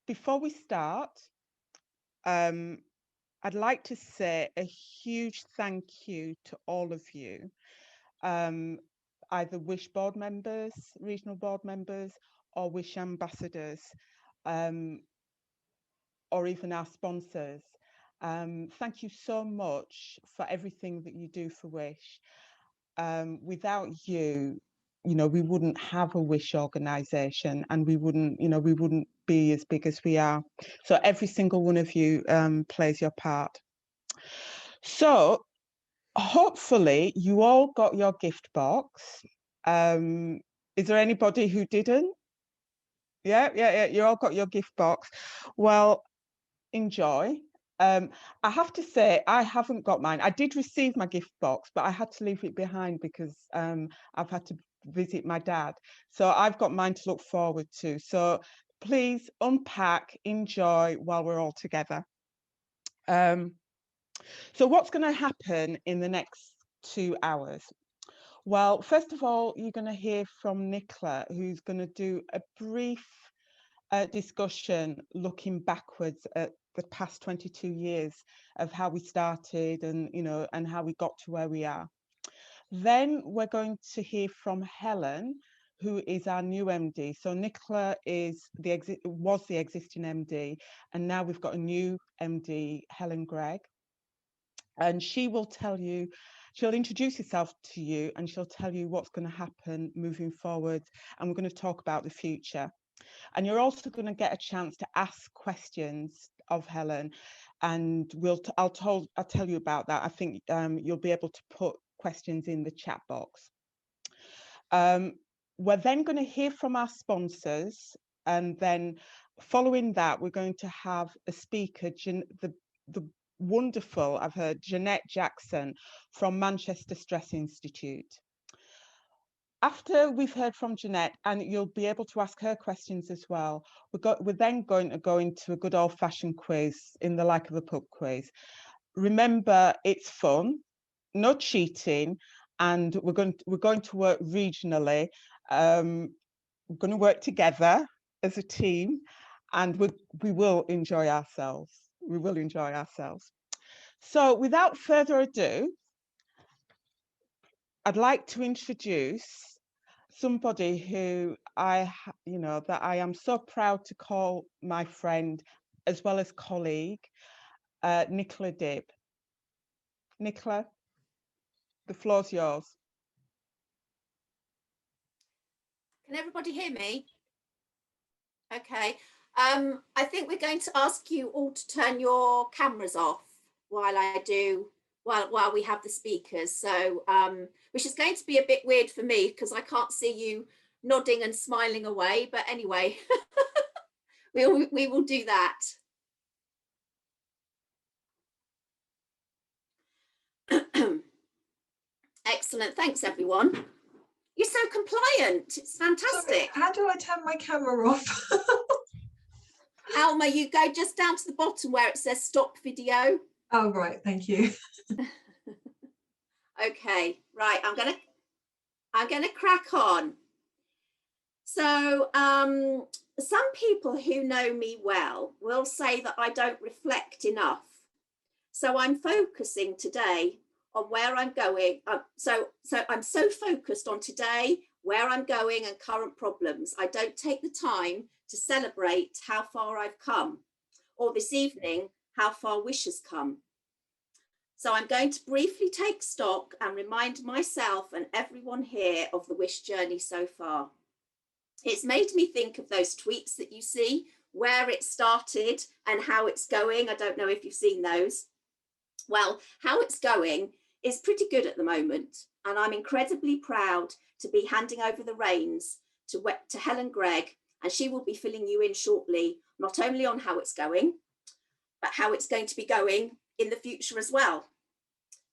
before we start, I'd like to say a huge thank you to all of you, either Wish board members, regional board members, or Wish ambassadors, or even our sponsors. Thank you so much for everything that you do for Wish. Without you, we wouldn't have a Wish organisation, and we wouldn't be as big as we are. So every single one of you plays your part. So hopefully you all got your gift box. Is there anybody who didn't? Yeah, you all got your gift box. Well, enjoy. I have to say, I haven't got mine. I did receive my gift box, but I had to leave it behind because I've had to visit my dad. So I've got mine to look forward to. So please unpack, enjoy while we're all together. So what's going to happen in the next 2 hours? Well, first of all, you're going to hear from Nicola, who's going to do a brief discussion looking backwards at the past 22 years of how we started and how we got to where we are. Then we're going to hear from Helen, who is our new MD. So Nicola was the existing MD, and now we've got a new MD, Helen Gregg. And she'll introduce herself to you, and she'll tell you what's going to happen moving forward. And we're going to talk about the future. And you're also going to get a chance to ask questions of Helen, and I'll tell you about that. I think you'll be able to put questions in the chat box. We're then going to hear from our sponsors, and then following that, we're going to have a speaker, the wonderful, I've heard, Jeanette Jackson from Manchester Stress Institute. After we've heard from Jeanette, and you'll be able to ask her questions as well, we're then going to go into a good old-fashioned quiz in the like of a pub quiz. Remember, it's fun, no cheating, and we're going to work regionally. We're going to work together as a team, and we will enjoy ourselves. We will enjoy ourselves. So without further ado, I'd like to introduce somebody who that I am so proud to call my friend as well as colleague, Nicola Dibb. Nicola, the floor's yours. Can everybody hear me? Okay. I think we're going to ask you all to turn your cameras off while we have the speakers. So, which is going to be a bit weird for me because I can't see you nodding and smiling away. But anyway, we will do that. Excellent. Thanks, everyone. You're so compliant. It's fantastic. Sorry, how do I turn my camera off? Alma, you go just down to the bottom where it says stop video. Oh, right. Thank you. Okay, right. I'm gonna crack on. So some people who know me well will say that I don't reflect enough. So I'm focusing today on where I'm going. So I'm so focused on today, where I'm going and current problems. I don't take the time to celebrate how far I've come, or this evening, how far Wish has come. So I'm going to briefly take stock and remind myself and everyone here of the Wish journey so far. It's made me think of those tweets that you see, where it started and how it's going. I don't know if you've seen those. Well, how it's going is pretty good at the moment. And I'm incredibly proud to be handing over the reins to Helen Gregg, and she will be filling you in shortly, not only on how it's going, but how it's going to be going in the future as well.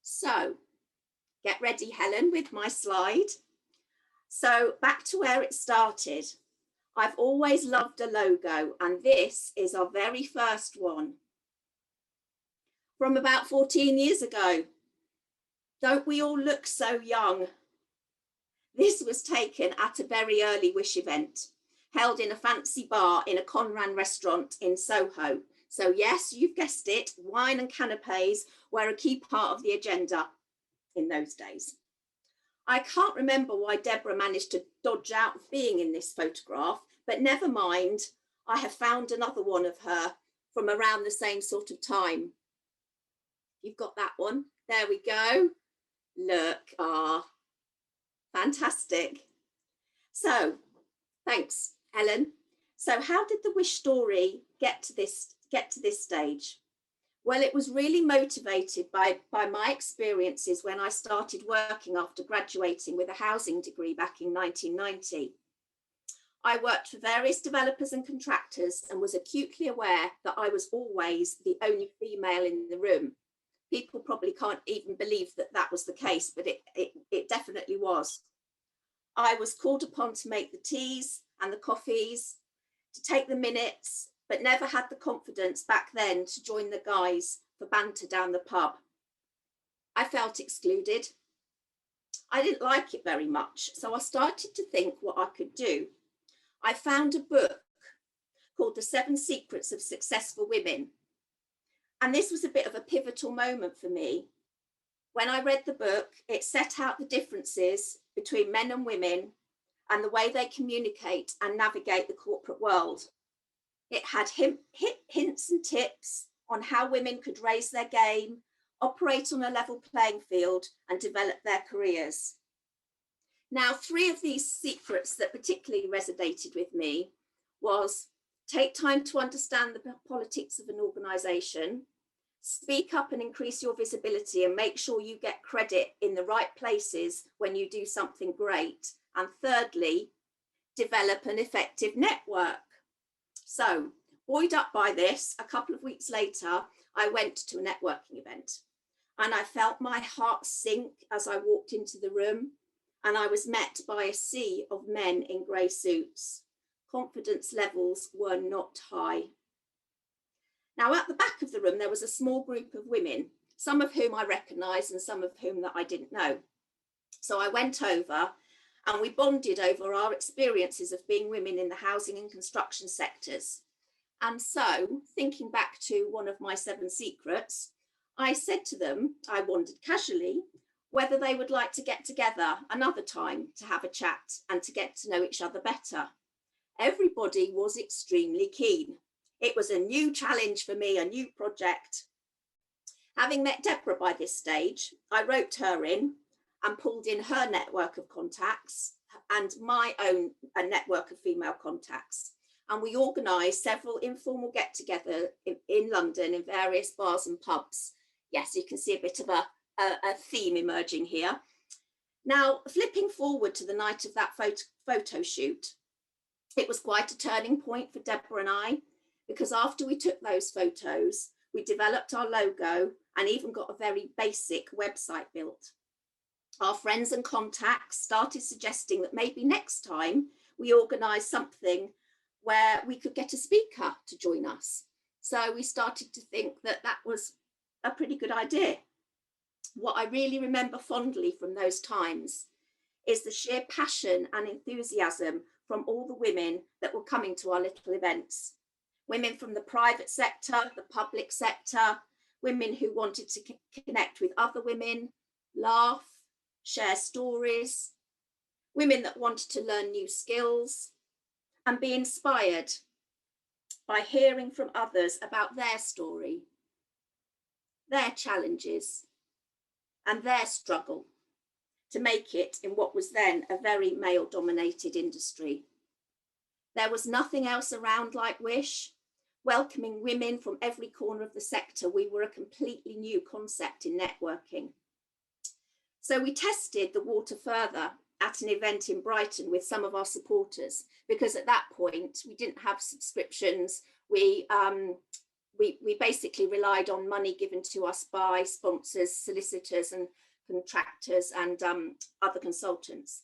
So get ready, Helen, with my slide. So back to where it started. I've always loved a logo, and this is our very first one from about 14 years ago. Don't we all look so young? This was taken at a very early Wish event. held in a fancy bar in a Conran restaurant in Soho. So yes, you've guessed it, wine and canapes were a key part of the agenda in those days. I can't remember why Deborah managed to dodge out of being in this photograph, but never mind, I have found another one of her from around the same sort of time. You've got that one. There we go. Look, fantastic. So, thanks, Helen. So how did the wish story get to this stage? Well, it was really motivated by my experiences when I started working after graduating with a housing degree back in 1990. I worked for various developers and contractors and was acutely aware that I was always the only female in the room. People probably can't even believe that that was the case, but it definitely was. I was called upon to make the teas and the coffees, to take the minutes, but never had the confidence back then to join the guys for banter down the pub. I felt excluded. I didn't like it very much, so I started to think what I could do. I found a book called The 7 Secrets of Successful Women. And this was a bit of a pivotal moment for me. When I read the book, it set out the differences between men and women and the way they communicate and navigate the corporate world. It had hints and tips on how women could raise their game, operate on a level playing field, and develop their careers. Now, 3 of these secrets that particularly resonated with me was: take time to understand the politics of an organisation, speak up and increase your visibility and make sure you get credit in the right places when you do something great, and thirdly, develop an effective network. So, buoyed up by this, a couple of weeks later, I went to a networking event and I felt my heart sink as I walked into the room, and I was met by a sea of men in grey suits. Confidence levels were not high. Now, at the back of the room, there was a small group of women, some of whom I recognised and some of whom that I didn't know. So I went over and we bonded over our experiences of being women in the housing and construction sectors. And so, thinking back to one of my 7 secrets, I said to them, I wondered casually, whether they would like to get together another time to have a chat and to get to know each other better. Everybody was extremely keen. It was a new challenge for me, a new project. Having met Deborah by this stage, I roped her in and pulled in her network of contacts and my own network of female contacts. And we organised several informal get-together in London in various bars and pubs. Yes, you can see a bit of a theme emerging here. Now, flipping forward to the night of that photo shoot, it was quite a turning point for Deborah and I, because after we took those photos, we developed our logo and even got a very basic website built. Our friends and contacts started suggesting that maybe next time we organise something where we could get a speaker to join us. So we started to think that that was a pretty good idea. What I really remember fondly from those times is the sheer passion and enthusiasm from all the women that were coming to our little events. Women from the private sector, the public sector, women who wanted to connect with other women, laugh, share stories, women that wanted to learn new skills and be inspired by hearing from others about their story, their challenges, and their struggle to make it in what was then a very male-dominated industry. There was nothing else around like Wish. Welcoming women from every corner of the sector, we were a completely new concept in networking. So we tested the water further at an event in Brighton with some of our supporters, because at that point we didn't have subscriptions. We basically relied on money given to us by sponsors, solicitors and contractors and other consultants.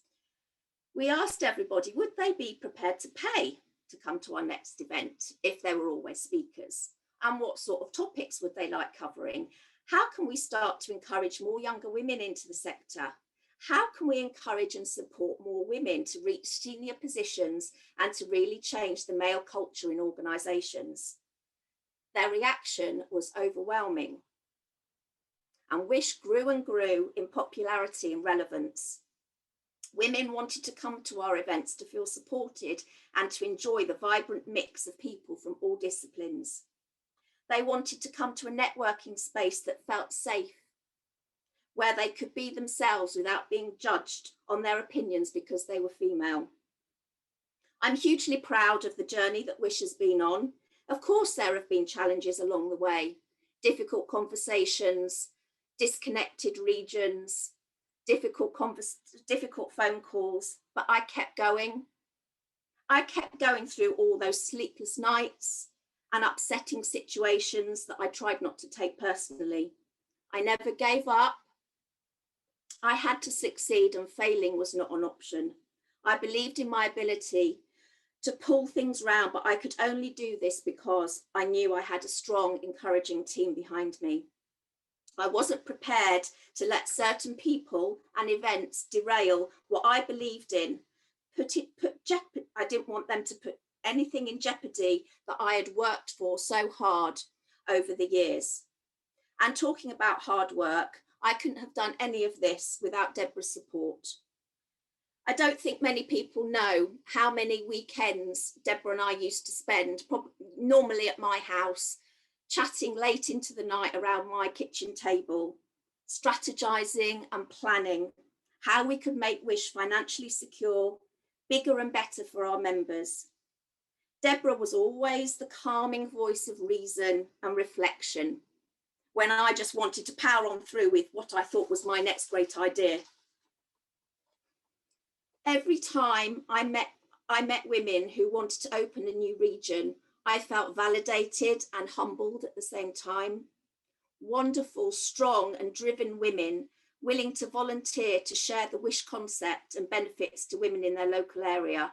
We asked everybody, would they be prepared to pay to come to our next event if there were always speakers? And what sort of topics would they like covering? How can we start to encourage more younger women into the sector? How can we encourage and support more women to reach senior positions and to really change the male culture in organisations? Their reaction was overwhelming. And Wish grew and grew in popularity and relevance. Women wanted to come to our events to feel supported and to enjoy the vibrant mix of people from all disciplines. They wanted to come to a networking space that felt safe, where they could be themselves without being judged on their opinions because they were female. I'm hugely proud of the journey that Wish has been on. Of course, there have been challenges along the way, difficult conversations, disconnected regions, difficult phone calls, but I kept going. I kept going through all those sleepless nights and upsetting situations that I tried not to take personally. I never gave up. I had to succeed, and failing was not an option. I believed in my ability to pull things round, but I could only do this because I knew I had a strong, encouraging team behind me. I wasn't prepared to let certain people and events derail what I believed in. I didn't want them to put anything in jeopardy that I had worked for so hard over the years. And talking about hard work, I couldn't have done any of this without Deborah's support. I don't think many people know how many weekends Deborah and I used to spend, normally at my house, chatting late into the night around my kitchen table, strategizing and planning how we could make Wish financially secure, bigger and better for our members. Deborah was always the calming voice of reason and reflection when I just wanted to power on through with what I thought was my next great idea. Every time I met women who wanted to open a new region, I felt validated and humbled at the same time. Wonderful, strong and driven women willing to volunteer to share the Wish concept and benefits to women in their local area.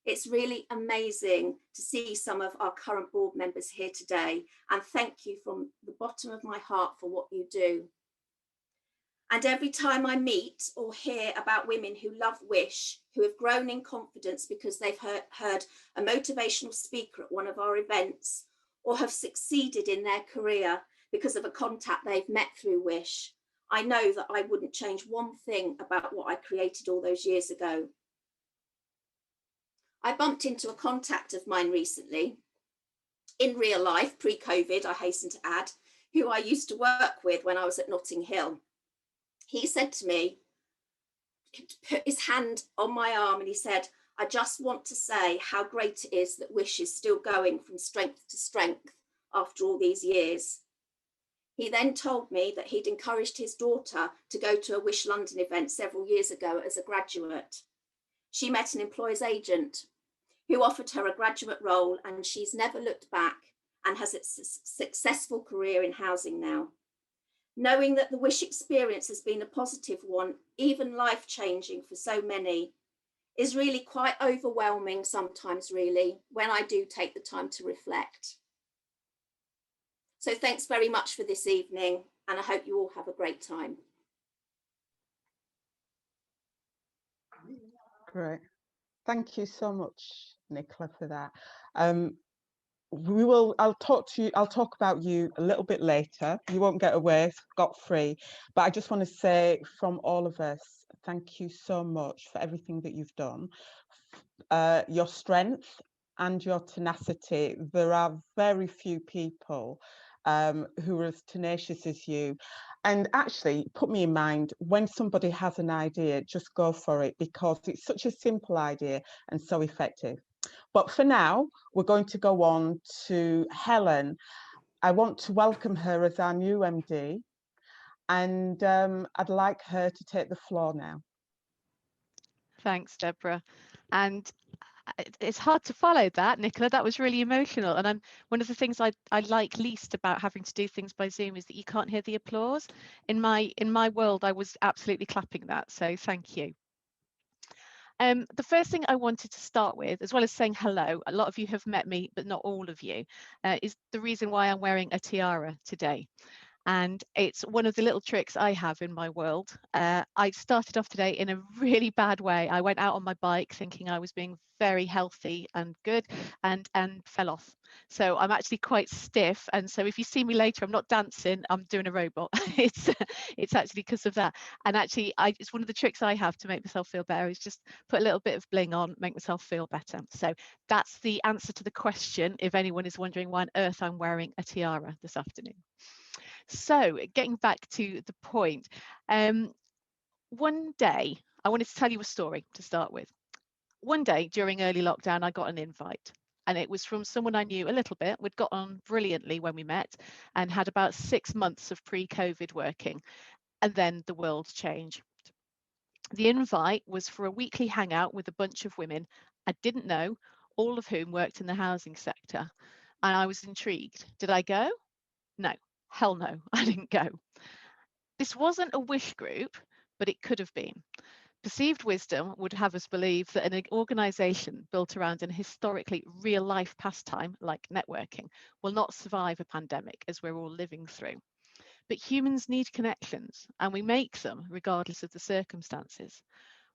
It's really amazing to see some of our current board members here today, and thank you from the bottom of my heart for what you do. And every time I meet or hear about women who love Wish, who have grown in confidence because they've heard a motivational speaker at one of our events, or have succeeded in their career because of a contact they've met through Wish, I know that I wouldn't change one thing about what I created all those years ago. I bumped into a contact of mine recently, in real life, pre-COVID, I hasten to add, who I used to work with when I was at Notting Hill. He said to me, he put his hand on my arm and he said, I just want to say how great it is that Wish is still going from strength to strength after all these years. He then told me that he'd encouraged his daughter to go to a Wish London event several years ago as a graduate. She met an employer's agent who offered her a graduate role, and she's never looked back and has a successful career in housing now. Knowing that the Wish experience has been a positive one, even life-changing for so many, is really quite overwhelming sometimes, really, when I do take the time to reflect. So thanks very much for this evening, and I hope you all have a great time. Great. Thank you so much, Nicola, for that. I'll talk about you a little bit later. You won't get away scot-free, but I just want to say from all of us, thank you so much for everything that you've done. Your strength and your tenacity. There are very few people who are as tenacious as you. And actually, put me in mind, when somebody has an idea, just go for it, because it's such a simple idea and so effective. But for now, we're going to go on to Helen. I want to welcome her as our new MD, and I'd like her to take the floor now. Thanks, Deborah. And it's hard to follow that, Nicola. That was really emotional. And one of the things I like least about having to do things by Zoom is that you can't hear the applause. In my world, I was absolutely clapping that. So thank you. The first thing I wanted to start with, as well as saying hello, a lot of you have met me, but not all of you, is the reason why I'm wearing a tiara today. And it's one of the little tricks I have in my world. I started off today in a really bad way. I went out on my bike thinking I was being very healthy and good, and fell off. So I'm actually quite stiff. And so if you see me later, I'm not dancing, I'm doing a robot. It's actually because of that. And actually, it's one of the tricks I have to make myself feel better, is just put a little bit of bling on, make myself feel better. So that's the answer to the question, if anyone is wondering why on earth I'm wearing a tiara this afternoon. So getting back to the point, one day I wanted to tell you a story to start with. One day during early lockdown, I got an invite, and it was from someone I knew a little bit. We'd got on brilliantly when we met and had about 6 months of pre-COVID working, and then the world changed. The invite was for a weekly hangout with a bunch of women I didn't know, all of whom worked in the housing sector, and I was intrigued. Did I go? No, hell no, I didn't go. This wasn't a wish group, but it could have been. Perceived wisdom would have us believe that an organisation built around an historically real-life pastime like networking will not survive a pandemic, as we're all living through. But humans need connections, and we make them regardless of the circumstances.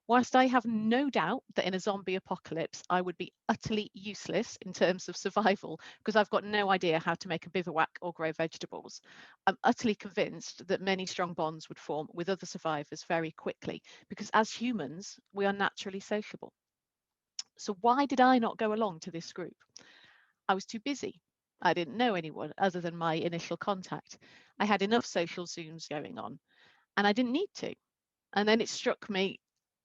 Whilst I have no doubt that in a zombie apocalypse, I would be utterly useless in terms of survival because I've got no idea how to make a bivouac or grow vegetables, I'm utterly convinced that many strong bonds would form with other survivors very quickly, because as humans, we are naturally sociable. So why did I not go along to this group? I was too busy. I didn't know anyone other than my initial contact. I had enough social Zooms going on, and I didn't need to. And then it struck me,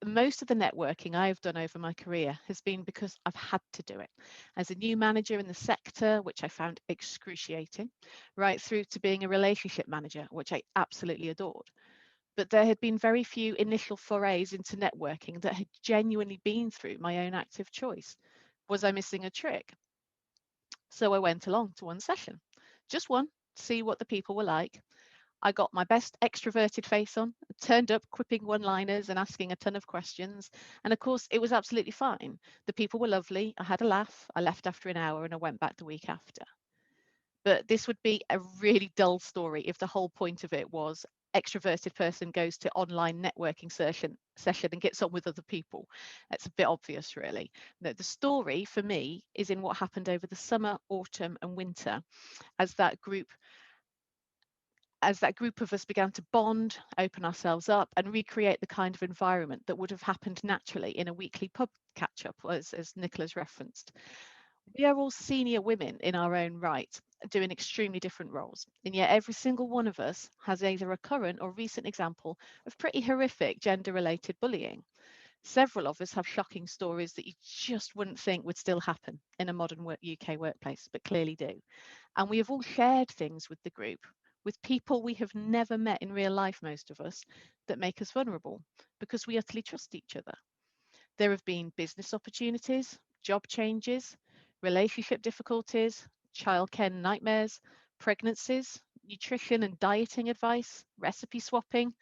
most of the networking I have done over my career has been because I've had to do it. As a new manager in the sector, which I found excruciating, right through to being a relationship manager, which I absolutely adored. But there had been very few initial forays into networking that had genuinely been through my own active choice. Was I missing a trick? So I went along to one session, just one, to see what the people were like. I got my best extroverted face on, turned up quipping one-liners and asking a ton of questions. And of course, it was absolutely fine. The people were lovely. I had a laugh. I left after an hour and I went back the week after. But this would be a really dull story if the whole point of it was extroverted person goes to online networking session and gets on with other people. It's a bit obvious, really. No, the story for me is in what happened over the summer, autumn and winter as that group of us began to bond, open ourselves up and recreate the kind of environment that would have happened naturally in a weekly pub catch-up, as Nicola's referenced. We are all senior women in our own right, doing extremely different roles, and yet every single one of us has either a current or recent example of pretty horrific gender-related bullying. Several of us have shocking stories that you just wouldn't think would still happen in a modern UK workplace, but clearly do. And we have all shared things with the group, with people we have never met in real life, most of us, that make us vulnerable because we utterly trust each other. There have been business opportunities, job changes, relationship difficulties, childcare nightmares, pregnancies, nutrition and dieting advice, recipe swapping,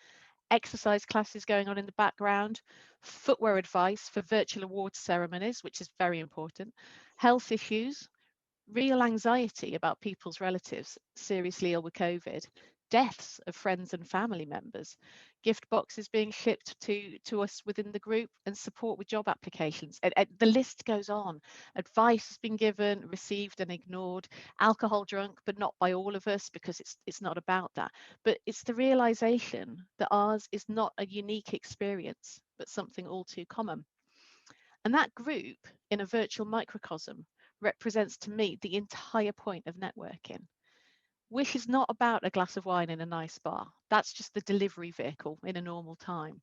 exercise classes going on in the background, footwear advice for virtual awards ceremonies, which is very important, health issues, real anxiety about people's relatives seriously ill with COVID, deaths of friends and family members, gift boxes being shipped to us within the group, and support with job applications. And the list goes on. Advice has been given, received and ignored, alcohol drunk, but not by all of us, because it's not about that. But it's the realization that ours is not a unique experience, but something all too common. And that group in a virtual microcosm represents to me the entire point of networking. Wish is not about a glass of wine in a nice bar. That's just the delivery vehicle in a normal time.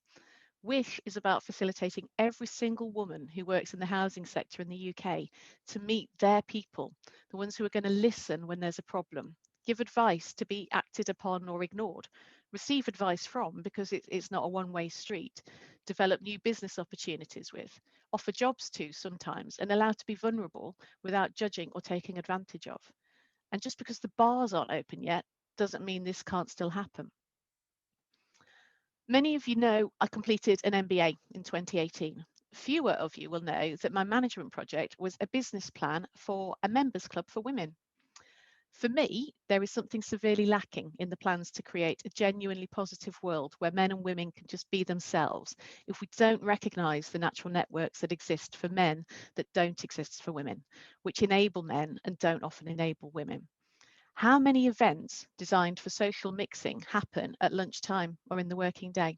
Wish is about facilitating every single woman who works in the housing sector in the UK to meet their people, the ones who are going to listen when there's a problem, give advice to be acted upon or ignored, receive advice from because it's not a one-way street, develop new business opportunities with, offer jobs to sometimes, and allow to be vulnerable without judging or taking advantage of. And just because the bars aren't open yet doesn't mean this can't still happen. Many of you know I completed an MBA in 2018. Fewer of you will know that my management project was a business plan for a members club for women. For me, there is something severely lacking in the plans to create a genuinely positive world where men and women can just be themselves if we don't recognise the natural networks that exist for men that don't exist for women, which enable men and don't often enable women. How many events designed for social mixing happen at lunchtime or in the working day?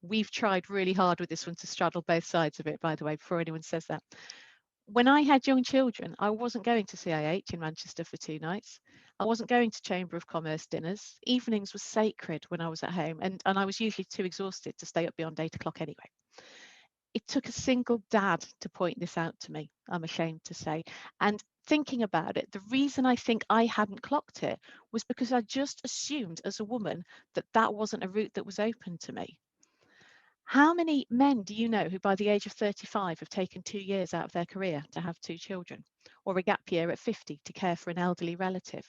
We've tried really hard with this one to straddle both sides of it, by the way, before anyone says that. When I had young children, I wasn't going to CIH in Manchester for 2 nights. I wasn't going to Chamber of Commerce dinners. Evenings were sacred when I was at home, and I was usually too exhausted to stay up beyond 8 o'clock anyway. It took a single dad to point this out to me, I'm ashamed to say. And thinking about it, the reason I think I hadn't clocked it was because I just assumed as a woman that that wasn't a route that was open to me. How many men do you know who by the age of 35 have taken 2 years out of their career to have 2 children, or a gap year at 50 to care for an elderly relative?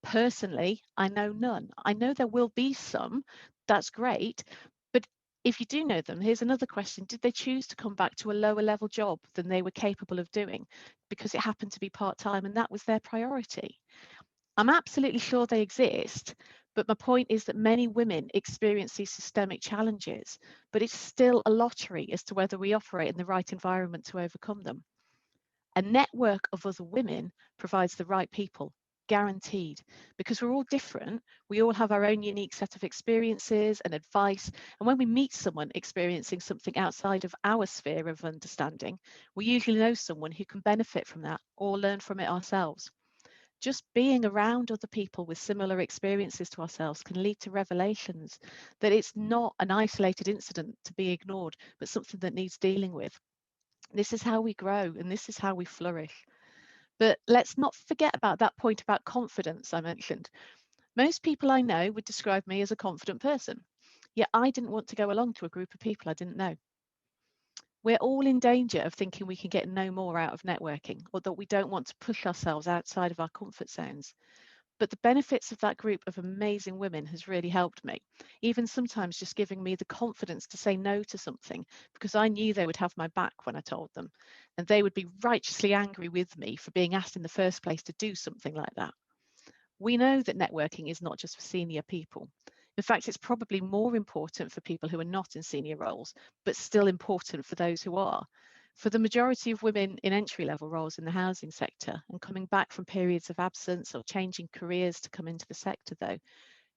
Personally, I know none. I know there will be some, that's great, but if you do know them, here's another question. Did they choose to come back to a lower level job than they were capable of doing because it happened to be part-time and that was their priority? I'm absolutely sure they exist, but my point is that many women experience these systemic challenges, but it's still a lottery as to whether we operate in the right environment to overcome them. A network of other women provides the right people, guaranteed, because we're all different. We all have our own unique set of experiences and advice. And when we meet someone experiencing something outside of our sphere of understanding, we usually know someone who can benefit from that or learn from it ourselves. Just being around other people with similar experiences to ourselves can lead to revelations that it's not an isolated incident to be ignored, but something that needs dealing with. This is how we grow and this is how we flourish. But let's not forget about that point about confidence I mentioned. Most people I know would describe me as a confident person, yet I didn't want to go along to a group of people I didn't know. We're all in danger of thinking we can get no more out of networking, or that we don't want to push ourselves outside of our comfort zones. But the benefits of that group of amazing women has really helped me, even sometimes just giving me the confidence to say no to something because I knew they would have my back when I told them, and they would be righteously angry with me for being asked in the first place to do something like that. We know that networking is not just for senior people. In fact, it's probably more important for people who are not in senior roles, but still important for those who are. For the majority of women in entry-level roles in the housing sector and coming back from periods of absence or changing careers to come into the sector, though,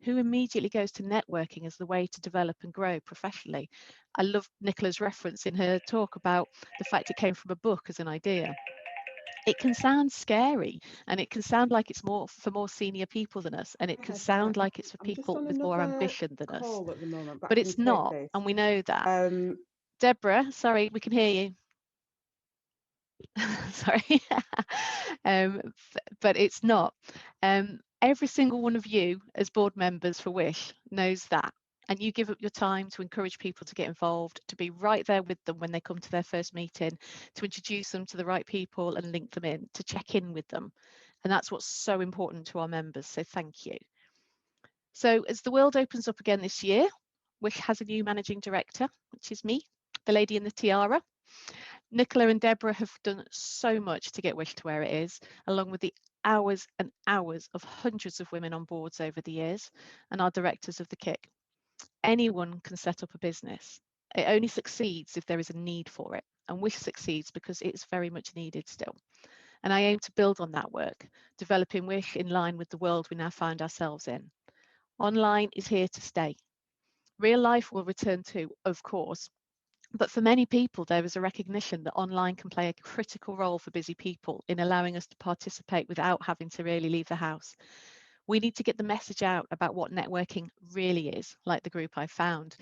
who immediately goes to networking as the way to develop and grow professionally? I love Nicola's reference in her talk about the fact it came from a book as an idea. It can sound scary and it can sound like it's more for more senior people than us, and it can sound like it's for I'm just people on with more another ambition than us, call at the moment, but but I can it's take not, this. and we know that. Um, Deborah, sorry, we can hear you. Sorry. But it's not. Every single one of you as board members for Wish knows that. And you give up your time to encourage people to get involved, to be right there with them when they come to their first meeting, to introduce them to the right people and link them in, to check in with them. And that's what's so important to our members. So thank you. So as the world opens up again this year, Wish has a new managing director, which is me, the lady in the tiara. Nicola and Deborah have done so much to get Wish to where it is, along with the hours and hours of hundreds of women on boards over the years and our directors of the kick. Anyone can set up a business. It only succeeds if there is a need for it, and Wish succeeds because it's very much needed still. And I aim to build on that work, developing Wish in line with the world we now find ourselves in. Online is here to stay. Real life will return too, of course, but for many people, there is a recognition that online can play a critical role for busy people in allowing us to participate without having to really leave the house. We need to get the message out about what networking really is, like the group I found,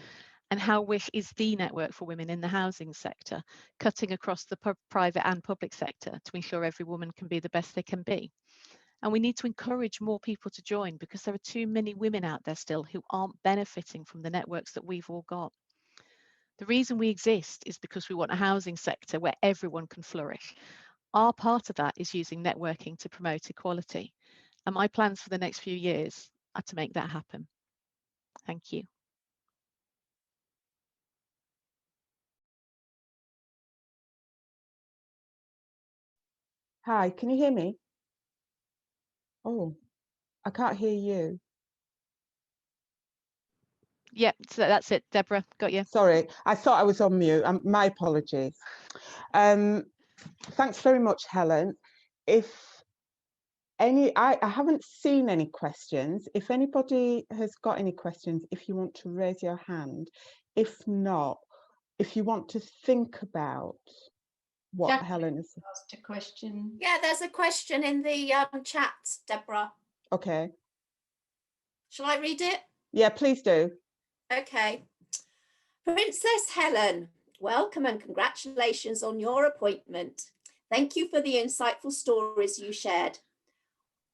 and how Wish is the network for women in the housing sector, cutting across the private and public sector to ensure every woman can be the best they can be. And we need to encourage more people to join because there are too many women out there still who aren't benefiting from the networks that we've all got. The reason we exist is because we want a housing sector where everyone can flourish. Our part of that is using networking to promote equality. And my plans for the next few years are to make that happen. Thank you. Hi, can you hear me? Oh, I can't hear you. Yep, so that's it, Deborah, got you. Sorry, I thought I was on mute. My apologies. Thanks very much, Helen. If any, I haven't seen any questions. If anybody has got any questions, if you want to raise your hand. If not, if you want to think about what Jacqueline Helen has. asked a question. Yeah, there's a question in the chat, Deborah. Okay. Shall I read it? Yeah, please do. Okay. Princess Helen, welcome and congratulations on your appointment. Thank you for the insightful stories you shared.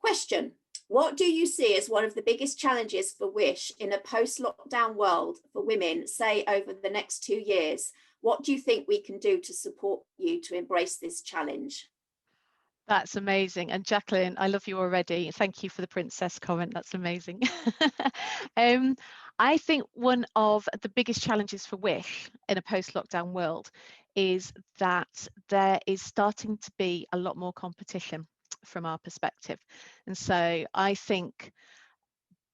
Question: what do you see as one of the biggest challenges for Wish in a post-lockdown world for women, say over the next 2 years? What do you think we can do to support you to embrace this challenge? That's amazing. And Jacqueline, I love you already. Thank you for the princess comment. That's amazing. I think one of the biggest challenges for Wish in a post-lockdown world is that there is starting to be a lot more competition from our perspective. And so I think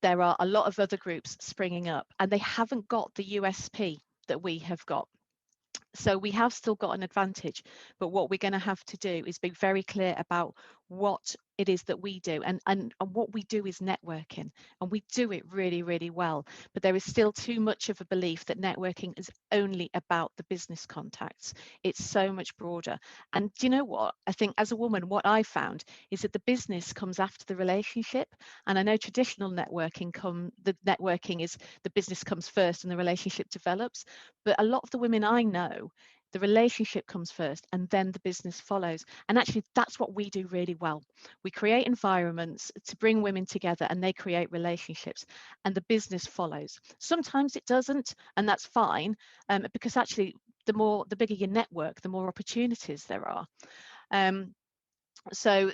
there are a lot of other groups springing up and they haven't got the USP that we have got. So we have still got an advantage, but what we're going to have to do is be very clear about what it is that we do, and what we do is networking, and we do it really, really well. But there is still too much of a belief that networking is only about the business contacts. It's so much broader. And do you know what? I think as a woman, what I found is that the business comes after the relationship. And I know traditional networking the networking is the business comes first and the relationship develops. But a lot of the women I know, the relationship comes first and then the business follows. And actually, that's what we do really well. We create environments to bring women together and they create relationships and the business follows. Sometimes it doesn't, and that's fine, because actually, the bigger your network, the more opportunities there are. So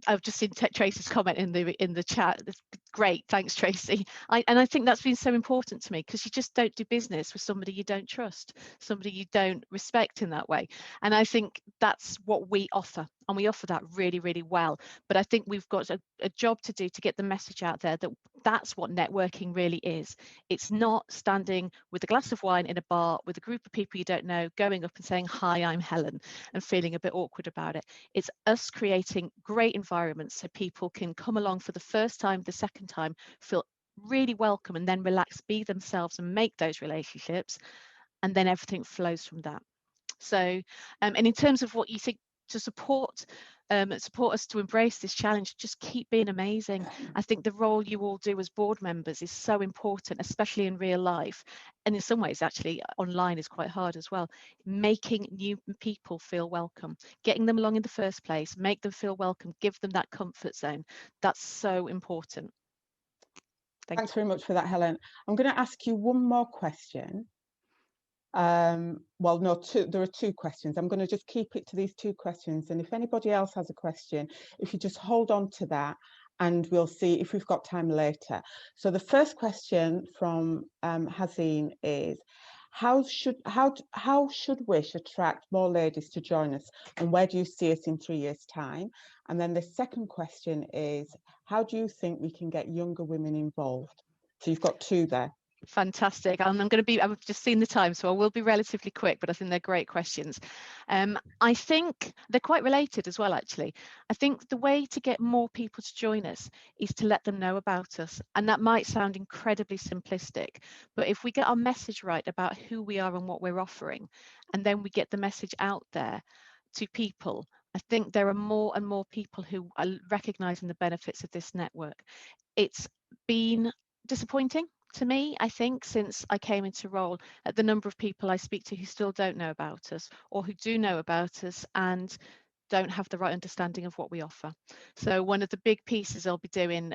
I've just seen Tracy's comment in the chat. That's great, thanks Tracy. And I think that's been so important to me, because you just don't do business with somebody you don't trust, somebody you don't respect in that way. And I think that's what we offer, and we offer that really, really well. But I think we've got a job to do to get the message out there that that's what networking really is. It's not standing with a glass of wine in a bar with a group of people you don't know, going up and saying, "Hi, I'm Helen," and feeling a bit awkward about it. It's us creating great environments so people can come along for the first time, the second time, feel really welcome, and then relax, be themselves and make those relationships, and then everything flows from that. So and in terms of what you think to support us to embrace this challenge, just keep being amazing. I think the role you all do as board members is so important, especially in real life, and in some ways actually online is quite hard as well. Making new people feel welcome, getting them along in the first place, make them feel welcome, give them that comfort zone. That's so important. Thanks very much for that, Helen. I'm going to ask you one more question. Well, no, there are two questions. I'm going to just keep it to these two questions, and if anybody else has a question, if you just hold on to that, and we'll see if we've got time later. So the first question from Hazine is, how should Wish attract more ladies to join us, and where do you see us in 3 years' time? And then the second question is, how do you think we can get younger women involved? So you've got two there. Fantastic. And I've just seen the time, so I will be relatively quick, but I think they're great questions. I think they're quite related as well, actually. I think the way to get more people to join us is to let them know about us. And that might sound incredibly simplistic, but if we get our message right about who we are and what we're offering, and then we get the message out there to people, I think there are more and more people who are recognizing the benefits of this network. It's been disappointing to me, I think, since I came into role, at the number of people I speak to who still don't know about us, or who do know about us and don't have the right understanding of what we offer. So one of the big pieces I'll be doing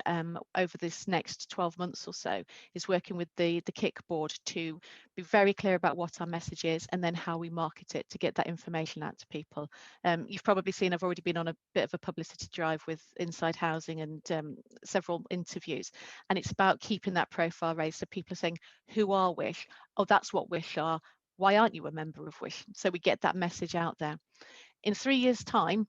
over this next 12 months or so is working with the KIC board to be very clear about what our message is and then how we market it to get that information out to people. You've probably seen I've already been on a bit of a publicity drive with Inside Housing and several interviews, and it's about keeping that profile raised so people are saying, who are Wish? Oh, that's what Wish are. Why aren't you a member of Wish? So we get that message out there. In 3 years' time,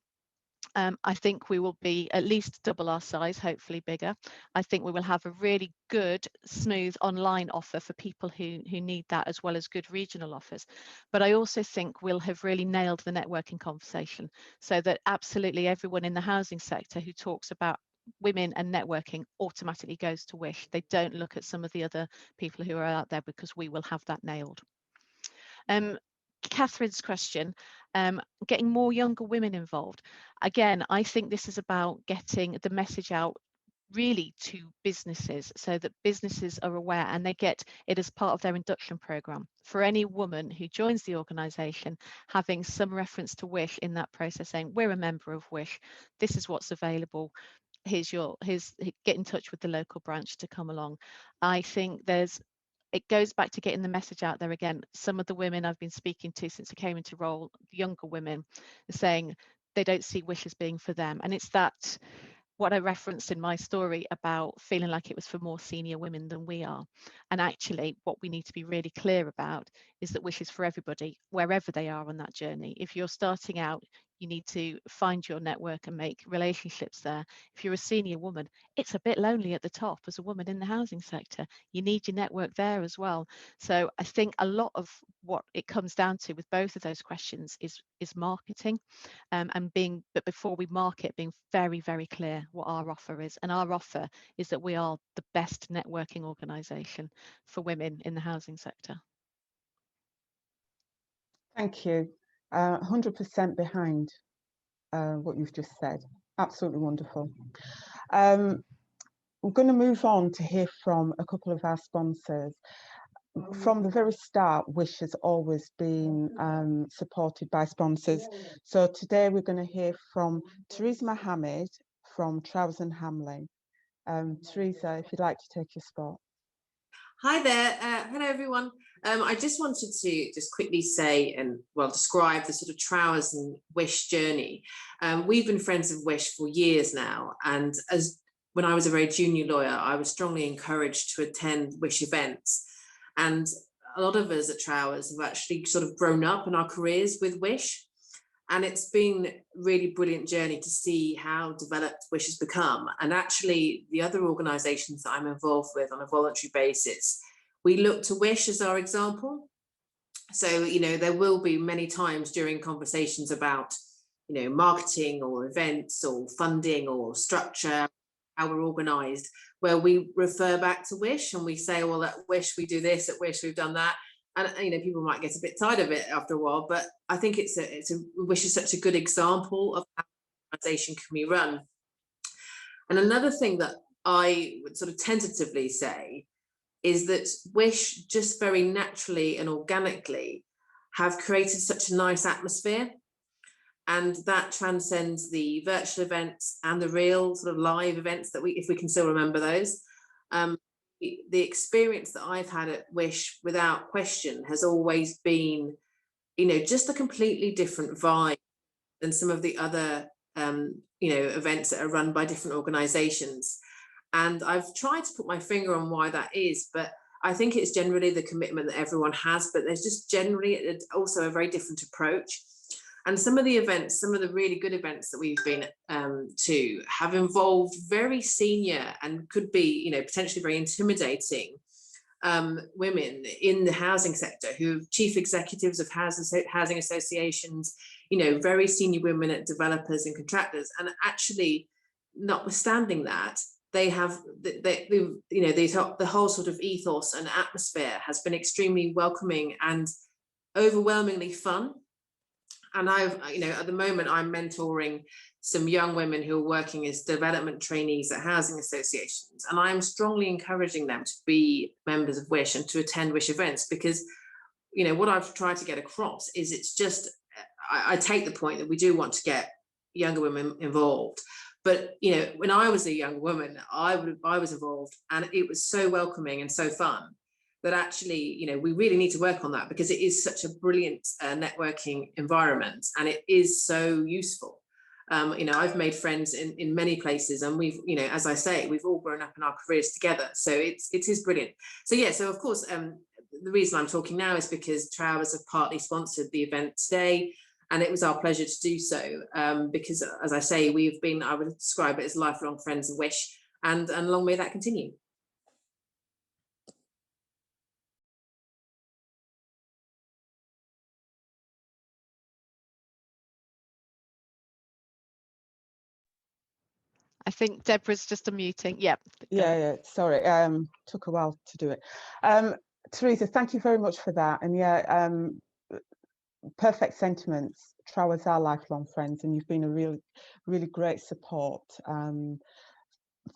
I think we will be at least double our size, hopefully bigger. I think we will have a really good, smooth online offer for people who need that, as well as good regional offers. But I also think we'll have really nailed the networking conversation, so that absolutely everyone in the housing sector who talks about women and networking automatically goes to Wish. They don't look at some of the other people who are out there, because we will have that nailed. Catherine's question, getting more younger women involved. Again, I think this is about getting the message out really to businesses, so that businesses are aware and they get it as part of their induction program. For any woman who joins the organisation, having some reference to Wish in that process, saying we're a member of Wish, this is what's available, here's get in touch with the local branch to come along. I think it goes back to getting the message out there again. Some of the women I've been speaking to since I came into role, younger women, are saying they don't see Wish as being for them. And it's that, what I referenced in my story about feeling like it was for more senior women than we are. And actually, what we need to be really clear about is that Wish is for everybody, wherever they are on that journey. If you're starting out, you need to find your network and make relationships there. If you're a senior woman, it's a bit lonely at the top as a woman in the housing sector. You need your network there as well. So I think a lot of what it comes down to with both of those questions is marketing, but before we market, being very, very clear what our offer is. And our offer is that we are the best networking organisation for women in the housing sector. Thank you. 100% behind what you've just said. Absolutely wonderful. We're going to move on to hear from a couple of our sponsors. From the very start, Wish has always been supported by sponsors. So today we're going to hear from Teresa Mohammed from Trousers and Hamlin. Teresa, if you'd like to take your spot. Hi there. Hello, everyone. I just wanted to just quickly say and, well, describe the sort of Trousers and Wish journey. We've been friends of Wish for years now. And when I was a very junior lawyer, I was strongly encouraged to attend Wish events. And a lot of us at Trousers have actually sort of grown up in our careers with Wish. And it's been a really brilliant journey to see how developed Wish has become. And actually, the other organisations that I'm involved with on a voluntary basis, we look to Wish as our example. So, there will be many times during conversations about, marketing or events or funding or structure, how we're organised, where we refer back to Wish and we say, well, at Wish we do this, at Wish we've done that. And people might get a bit tired of it after a while, but I think Wish is such a good example of how an organisation can be run. And another thing that I would sort of tentatively say is that Wish just very naturally and organically have created such a nice atmosphere, and that transcends the virtual events and the real sort of live events that if we can still remember those. The experience that I've had at Wish, without question, has always been, just a completely different vibe than some of the other, events that are run by different organisations. And I've tried to put my finger on why that is, but I think it's generally the commitment that everyone has, but there's just generally also a very different approach. And some of the really good events that we've been to have involved very senior and could be, potentially very intimidating women in the housing sector, who are chief executives of housing associations, very senior women at developers and contractors. And actually, notwithstanding that, they have, the whole sort of ethos and atmosphere has been extremely welcoming and overwhelmingly fun. And at the moment, I'm mentoring some young women who are working as development trainees at housing associations. And I'm strongly encouraging them to be members of Wish and to attend Wish events, because, what I've tried to get across is it's just, I take the point that we do want to get younger women involved. But, when I was a young woman, I was involved, and it was so welcoming and so fun that actually, we really need to work on that, because it is such a brilliant networking environment, and it is so useful. I've made friends in many places, and we've, as I say, we've all grown up in our careers together. So it is brilliant. So yeah, so of course, the reason I'm talking now is because Trousers have partly sponsored the event today. And it was our pleasure to do so, because, as I say, I would describe it as lifelong friends of Wish, and long may that continue. I think Deborah's just unmuting. Yep. Yeah, sorry, took a while to do it. Teresa, thank you very much for that. And yeah, perfect sentiments. Trowers are lifelong friends, and you've been a really great support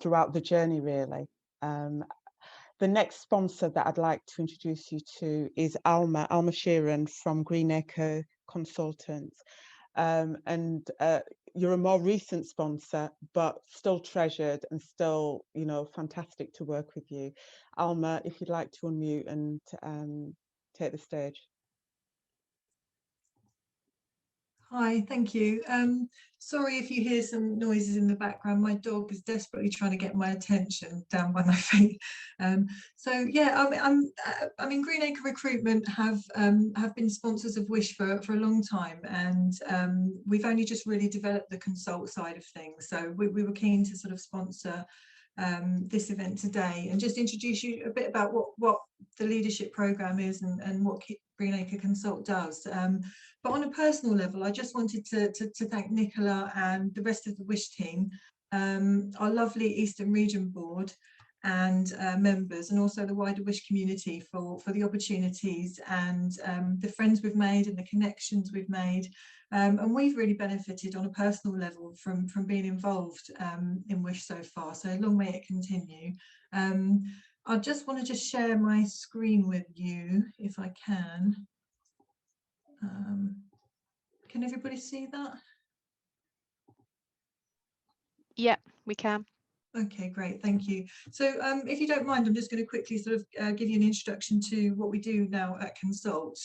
throughout the journey, really. The next sponsor that I'd like to introduce you to is Alma Sheeran from Greenacre Consultants. And you're a more recent sponsor, but still treasured and still, you know, fantastic to work with you. Alma, if you'd like to unmute and take the stage. Hi, thank you. Sorry if you hear some noises in the background. My dog is desperately trying to get my attention down by my feet. So yeah, I mean, Greenacre Recruitment have been sponsors of Wish for a long time, and we've only just really developed the consult side of things. So we were keen to sort of sponsor this event today and just introduce you a bit about what the leadership program is and what Greenacre Consult does. But on a personal level, I just wanted to thank Nicola and the rest of the Wish team, our lovely Eastern Region Board and members, and also the wider Wish community for the opportunities and the friends we've made and the connections we've made. And we've really benefited on a personal level from being involved in Wish so far. So long may it continue. I just want to share my screen with you if I can. Can everybody see that? Yeah, we can. Okay, great, thank you. So if you don't mind, I'm just going to quickly sort of give you an introduction to what we do now at Consult.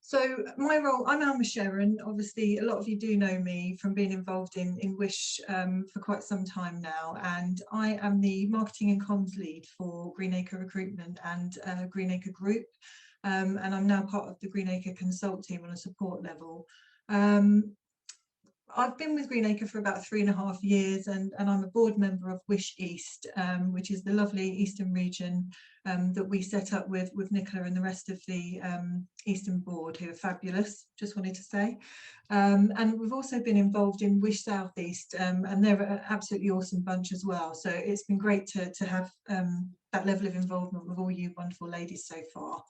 So my role, I'm Alma Sheeran. Obviously, a lot of you do know me from being involved in Wish for quite some time now, and I am the marketing and comms lead for Greenacre Recruitment and Greenacre Group, and I'm now part of the Greenacre Consult team on a support level. I've been with Greenacre for about 3.5 years, and I'm a board member of Wish East, which is the lovely Eastern region that we set up with Nicola and the rest of the Eastern board, who are fabulous, just wanted to say. And we've also been involved in Wish South East, and they're an absolutely awesome bunch as well. So it's been great to have that level of involvement with all you wonderful ladies so far.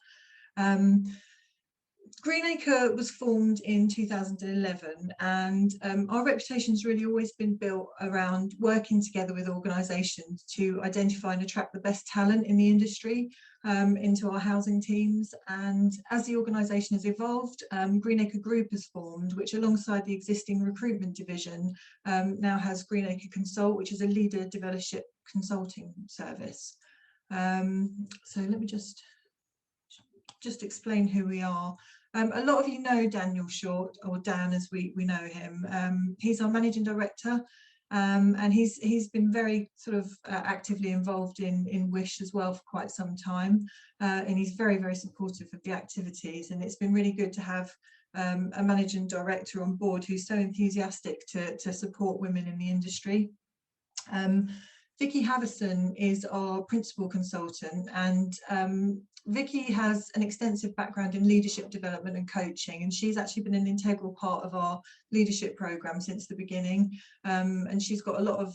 Greenacre was formed in 2011, and our reputation's really always been built around working together with organisations to identify and attract the best talent in the industry into our housing teams. And as the organisation has evolved, Greenacre Group has formed, which alongside the existing recruitment division now has Greenacre Consult, which is a leader developership consulting service. So let me just explain who we are. A lot of you know Daniel Short, or Dan as we know him. He's our managing director, and he's been very sort of actively involved in Wish as well for quite some time, and he's very, very supportive of the activities, and it's been really good to have a managing director on board who's so enthusiastic to support women in the industry. Vicky Havison is our principal consultant, and Vicky has an extensive background in leadership development and coaching, and she's actually been an integral part of our leadership program since the beginning, and she's got a lot of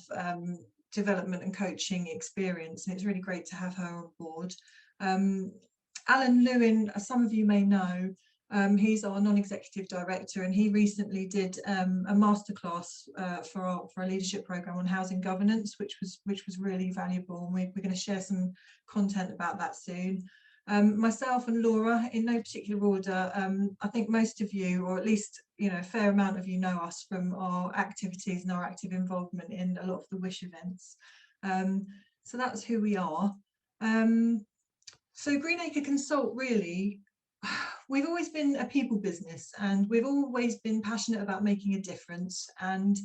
development and coaching experience, and it's really great to have her on board. Alan Lewin, as some of you may know, he's our non-executive director, and he recently did a masterclass for our leadership program on housing governance, which was really valuable, and we're going to share some content about that soon. Myself and Laura, in no particular order, I think most of you, or at least a fair amount of you, know us from our activities and our active involvement in a lot of the Wish events. So that's who we are. So Greenacre Consult, really, we've always been a people business, and we've always been passionate about making a difference. And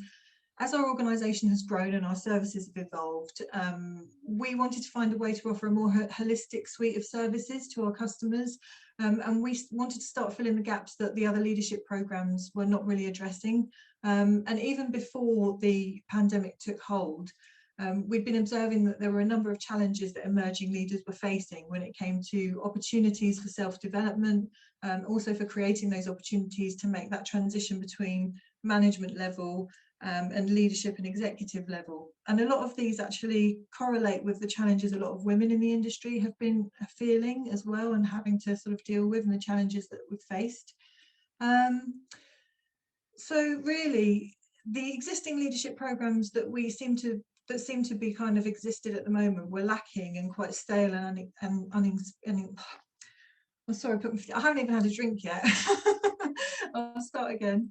as our organisation has grown and our services have evolved, we wanted to find a way to offer a more holistic suite of services to our customers, and we wanted to start filling the gaps that the other leadership programmes were not really addressing. And even before the pandemic took hold, we've been observing that there were a number of challenges that emerging leaders were facing when it came to opportunities for self-development, also for creating those opportunities to make that transition between management level and leadership and executive level. And a lot of these actually correlate with the challenges a lot of women in the industry have been feeling as well, and having to sort of deal with, and the challenges that we've faced. So really, the existing leadership programs that seem to be kind of existed at the moment were lacking and quite stale and I'm sorry, I haven't even had a drink yet. I'll start again.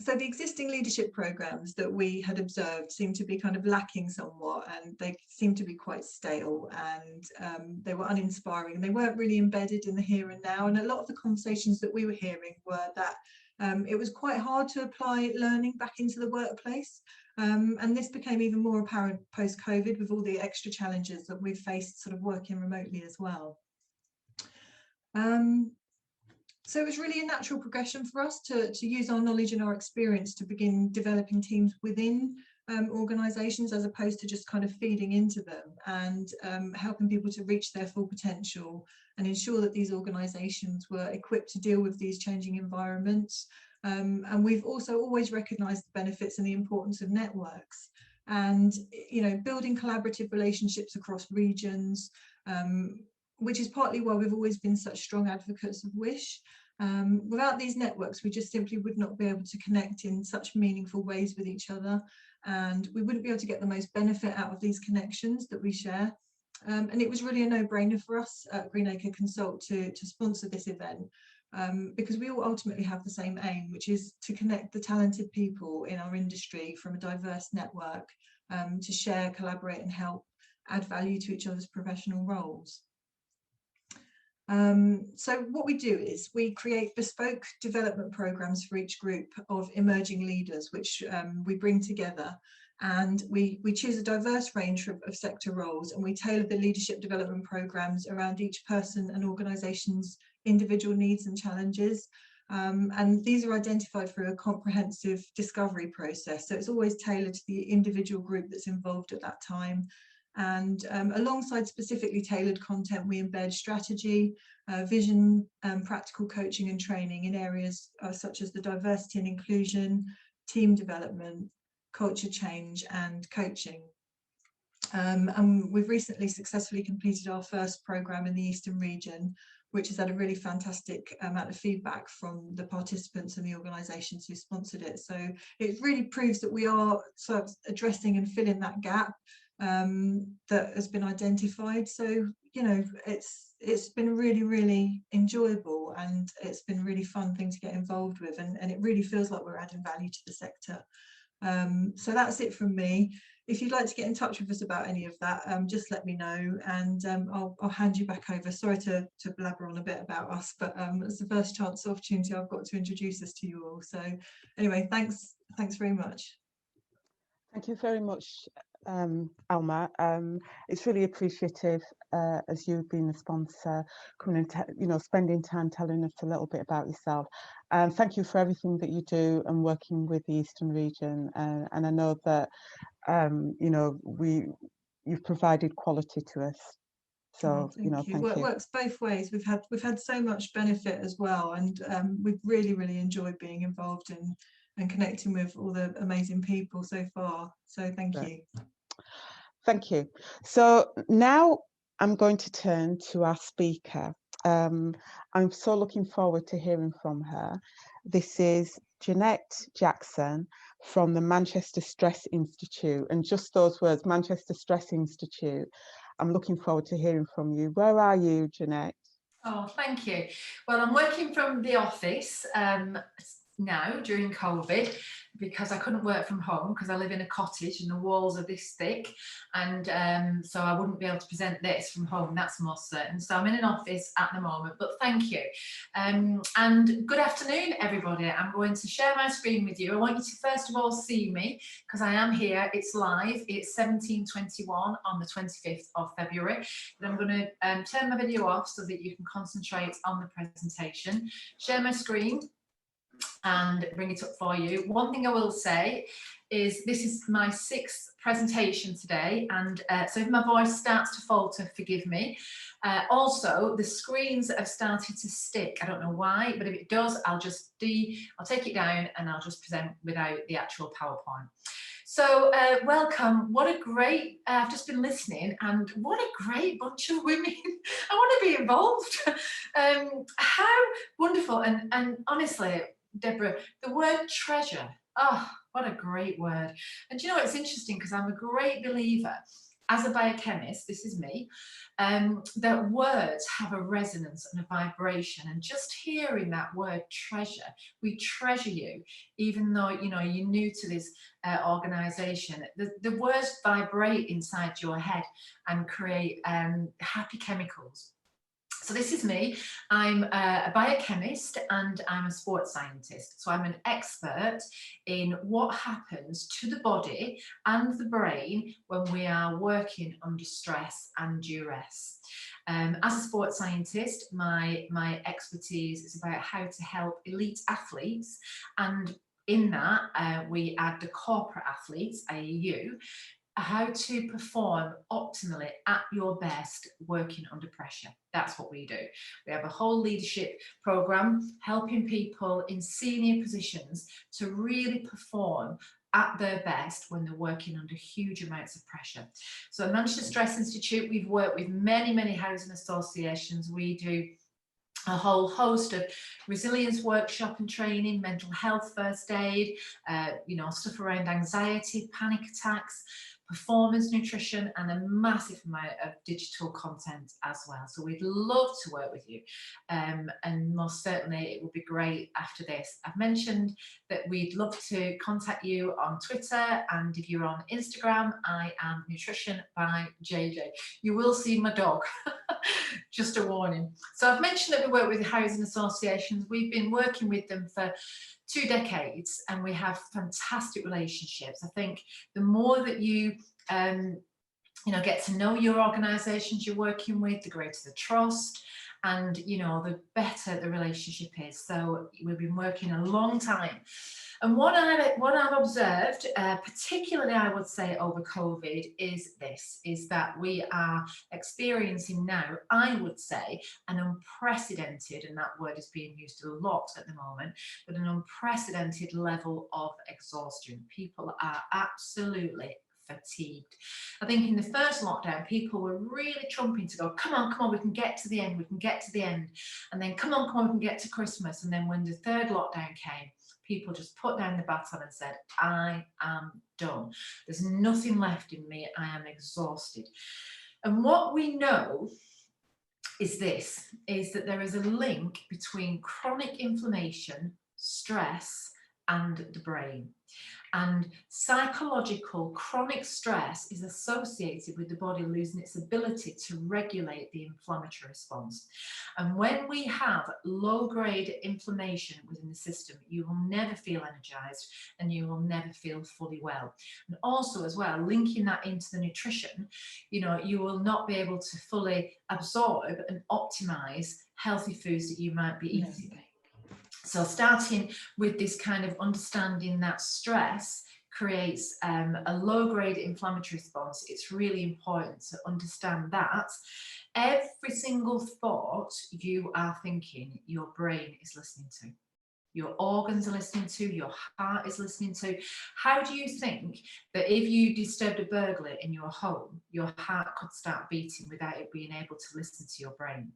So the existing leadership programs that we had observed seem to be kind of lacking somewhat, and they seem to be quite stale, and they were uninspiring, and they weren't really embedded in the here and now. And a lot of the conversations that we were hearing were that it was quite hard to apply learning back into the workplace, and this became even more apparent post-COVID with all the extra challenges that we've faced sort of working remotely as well. So it was really a natural progression for us to use our knowledge and our experience to begin developing teams within organisations, as opposed to just kind of feeding into them, and helping people to reach their full potential and ensure that these organisations were equipped to deal with these changing environments. And we've also always recognised the benefits and the importance of networks, and building collaborative relationships across regions, which is partly why we've always been such strong advocates of Wish. Without these networks, we just simply would not be able to connect in such meaningful ways with each other, and we wouldn't be able to get the most benefit out of these connections that we share. And it was really a no-brainer for us at Greenacre Consult to sponsor this event, because we all ultimately have the same aim, which is to connect the talented people in our industry from a diverse network, to share, collaborate and help add value to each other's professional roles. So what we do is we create bespoke development programs for each group of emerging leaders, which we bring together, and we choose a diverse range of sector roles, and we tailor the leadership development programs around each person and organisation's individual needs and challenges. And these are identified through a comprehensive discovery process, so it's always tailored to the individual group that's involved at that time. And alongside specifically tailored content, we embed strategy, vision, practical coaching and training in areas such as the diversity and inclusion, team development, culture change and coaching. And we've recently successfully completed our first programme in the Eastern region, which has had a really fantastic amount of feedback from the participants and the organisations who sponsored it. So it really proves that we are sort of addressing and filling that gap that has been identified. So it's been really enjoyable, and it's been a really fun thing to get involved with, and it really feels like we're adding value to the sector. So that's it from me. If you'd like to get in touch with us about any of that, just let me know, and I'll hand you back over. Sorry to blabber on a bit about us, but it's the first opportunity I've got to introduce us to you all. So anyway, thanks very much. Thank you very much, Alma. It's really appreciative, as you've been a sponsor, coming and spending time telling us a little bit about yourself. And thank you for everything that you do and working with the Eastern region. And I know that you've provided quality to us. So thank you. It works both ways. We've had so much benefit as well, and we've really enjoyed being involved and connecting with all the amazing people so far. So thank you. Thank you. So now I'm going to turn to our speaker. I'm so looking forward to hearing from her. This is Jeanette Jackson from the Manchester Stress Institute. And just those words, Manchester Stress Institute. I'm looking forward to hearing from you. Where are you, Jeanette? Oh, thank you. Well, I'm working from the office. now during COVID, because I couldn't work from home because I live in a cottage and the walls are this thick, and so I wouldn't be able to present this from home, that's most certain. So I'm in an office at the moment, but thank you. And good afternoon, everybody. I'm going to share my screen with you. I want you to first of all see me, because I am here, it's live, it's 17:21 on the 25th of February. But I'm going to turn my video off so that you can concentrate on the presentation. Share my screen and bring it up for you. One thing I will say is this is my 6th presentation today, and so if my voice starts to falter, forgive me. Also, the screens have started to stick. I don't know why, but if it does, I'll take it down and I'll just present without the actual PowerPoint. So welcome. What a great, I've just been listening, and what a great bunch of women. I want to be involved. How wonderful. And honestly, Deborah, the word treasure, oh, what a great word. And do you know, it's interesting because I'm a great believer, as a biochemist, this is me, that words have a resonance and a vibration. And just hearing that word treasure, we treasure you, even though, you know, you're new to this organisation. The words vibrate inside your head and create happy chemicals. So this is me. I'm a biochemist and I'm a sports scientist. So I'm an expert in what happens to the body and the brain when we are working under stress and duress. As a sports scientist, my expertise is about how to help elite athletes, and in that we add the corporate athletes, i.e. you, how to perform optimally at your best working under pressure. That's what we do. We have a whole leadership program helping people in senior positions to really perform at their best when they're working under huge amounts of pressure. So at Manchester Stress Institute, we've worked with many housing associations. We do a whole host of resilience workshop and training, mental health first aid, you know, stuff around anxiety, panic attacks, performance nutrition, and a massive amount of digital content as well. So we'd love to work with you, and most certainly it would be great after this. I've mentioned that we'd love to contact you on Twitter, and if you're on Instagram, I am Nutrition by JJ. You will see my dog, just a warning. So I've mentioned that we work with housing associations. We've been working with them for 2 decades and we have fantastic relationships. I think the more that you you know, get to know your organisations you're working with, the greater the trust, and you know, the better the relationship is. So we've been working a long time. And what I've observed, particularly I would say over COVID, is that we are experiencing now, I would say, an unprecedented, and that word is being used a lot at the moment, but an unprecedented level of exhaustion. People are absolutely fatigued. I think in the first lockdown, people were really trumping to go, come on, we can get to the end, we can get to the end. And then come on, we can get to Christmas. And then when the 3rd lockdown came, people just put down the baton and said, I am done. There's nothing left in me. I am exhausted. And what we know is this, is that there is a link between chronic inflammation, stress, and the brain. And psychological chronic stress is associated with the body losing its ability to regulate the inflammatory response. And when we have low-grade inflammation within the system, you will never feel energized and you will never feel fully well. And also as well, linking that into the nutrition, you know, you will not be able to fully absorb and optimize healthy foods that you might be eating. So starting with this kind of understanding that stress creates a low-grade inflammatory response, it's really important to understand that every single thought you are thinking, your brain is listening to. Your organs are listening to, your heart is listening to. How do you think that if you disturbed a burglar in your home, your heart could start beating without it being able to listen to your brain?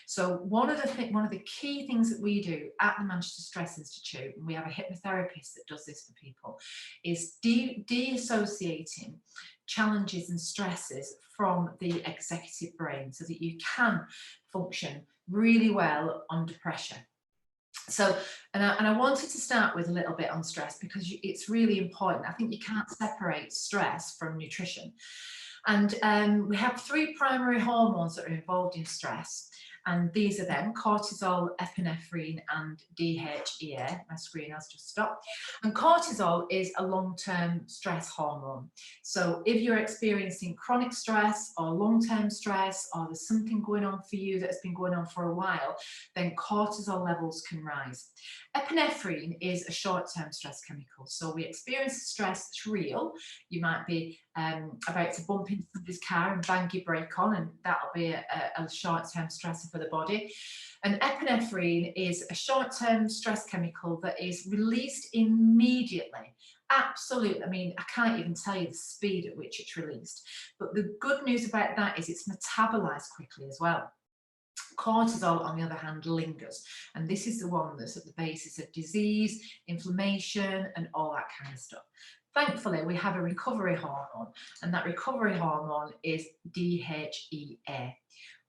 So one of the key things that we do at the Manchester Stress Institute, and we have a hypnotherapist that does this for people, is de-associating challenges and stresses from the executive brain so that you can function really well under pressure. So, and I wanted to start with a little bit on stress because it's really important. I think you can't separate stress from nutrition. And we have 3 primary hormones that are involved in stress. And these are them: cortisol, epinephrine, and DHEA. My screen has just stopped. And cortisol is a long-term stress hormone. So if you're experiencing chronic stress or long-term stress, or there's something going on for you that's been going on for a while, then cortisol levels can rise. Epinephrine is a short-term stress chemical. So we experience stress that's real. You might be about to bump into somebody's car and bang your brake on, and that'll be a short-term stressor for the body. And epinephrine is a short-term stress chemical that is released immediately. Absolutely. I mean, I can't even tell you the speed at which it's released. But the good news about that is it's metabolized quickly as well. Cortisol, on the other hand, lingers, and this is the one that's at the basis of disease, inflammation, and all that kind of stuff. Thankfully, we have a recovery hormone, and that recovery hormone is DHEA.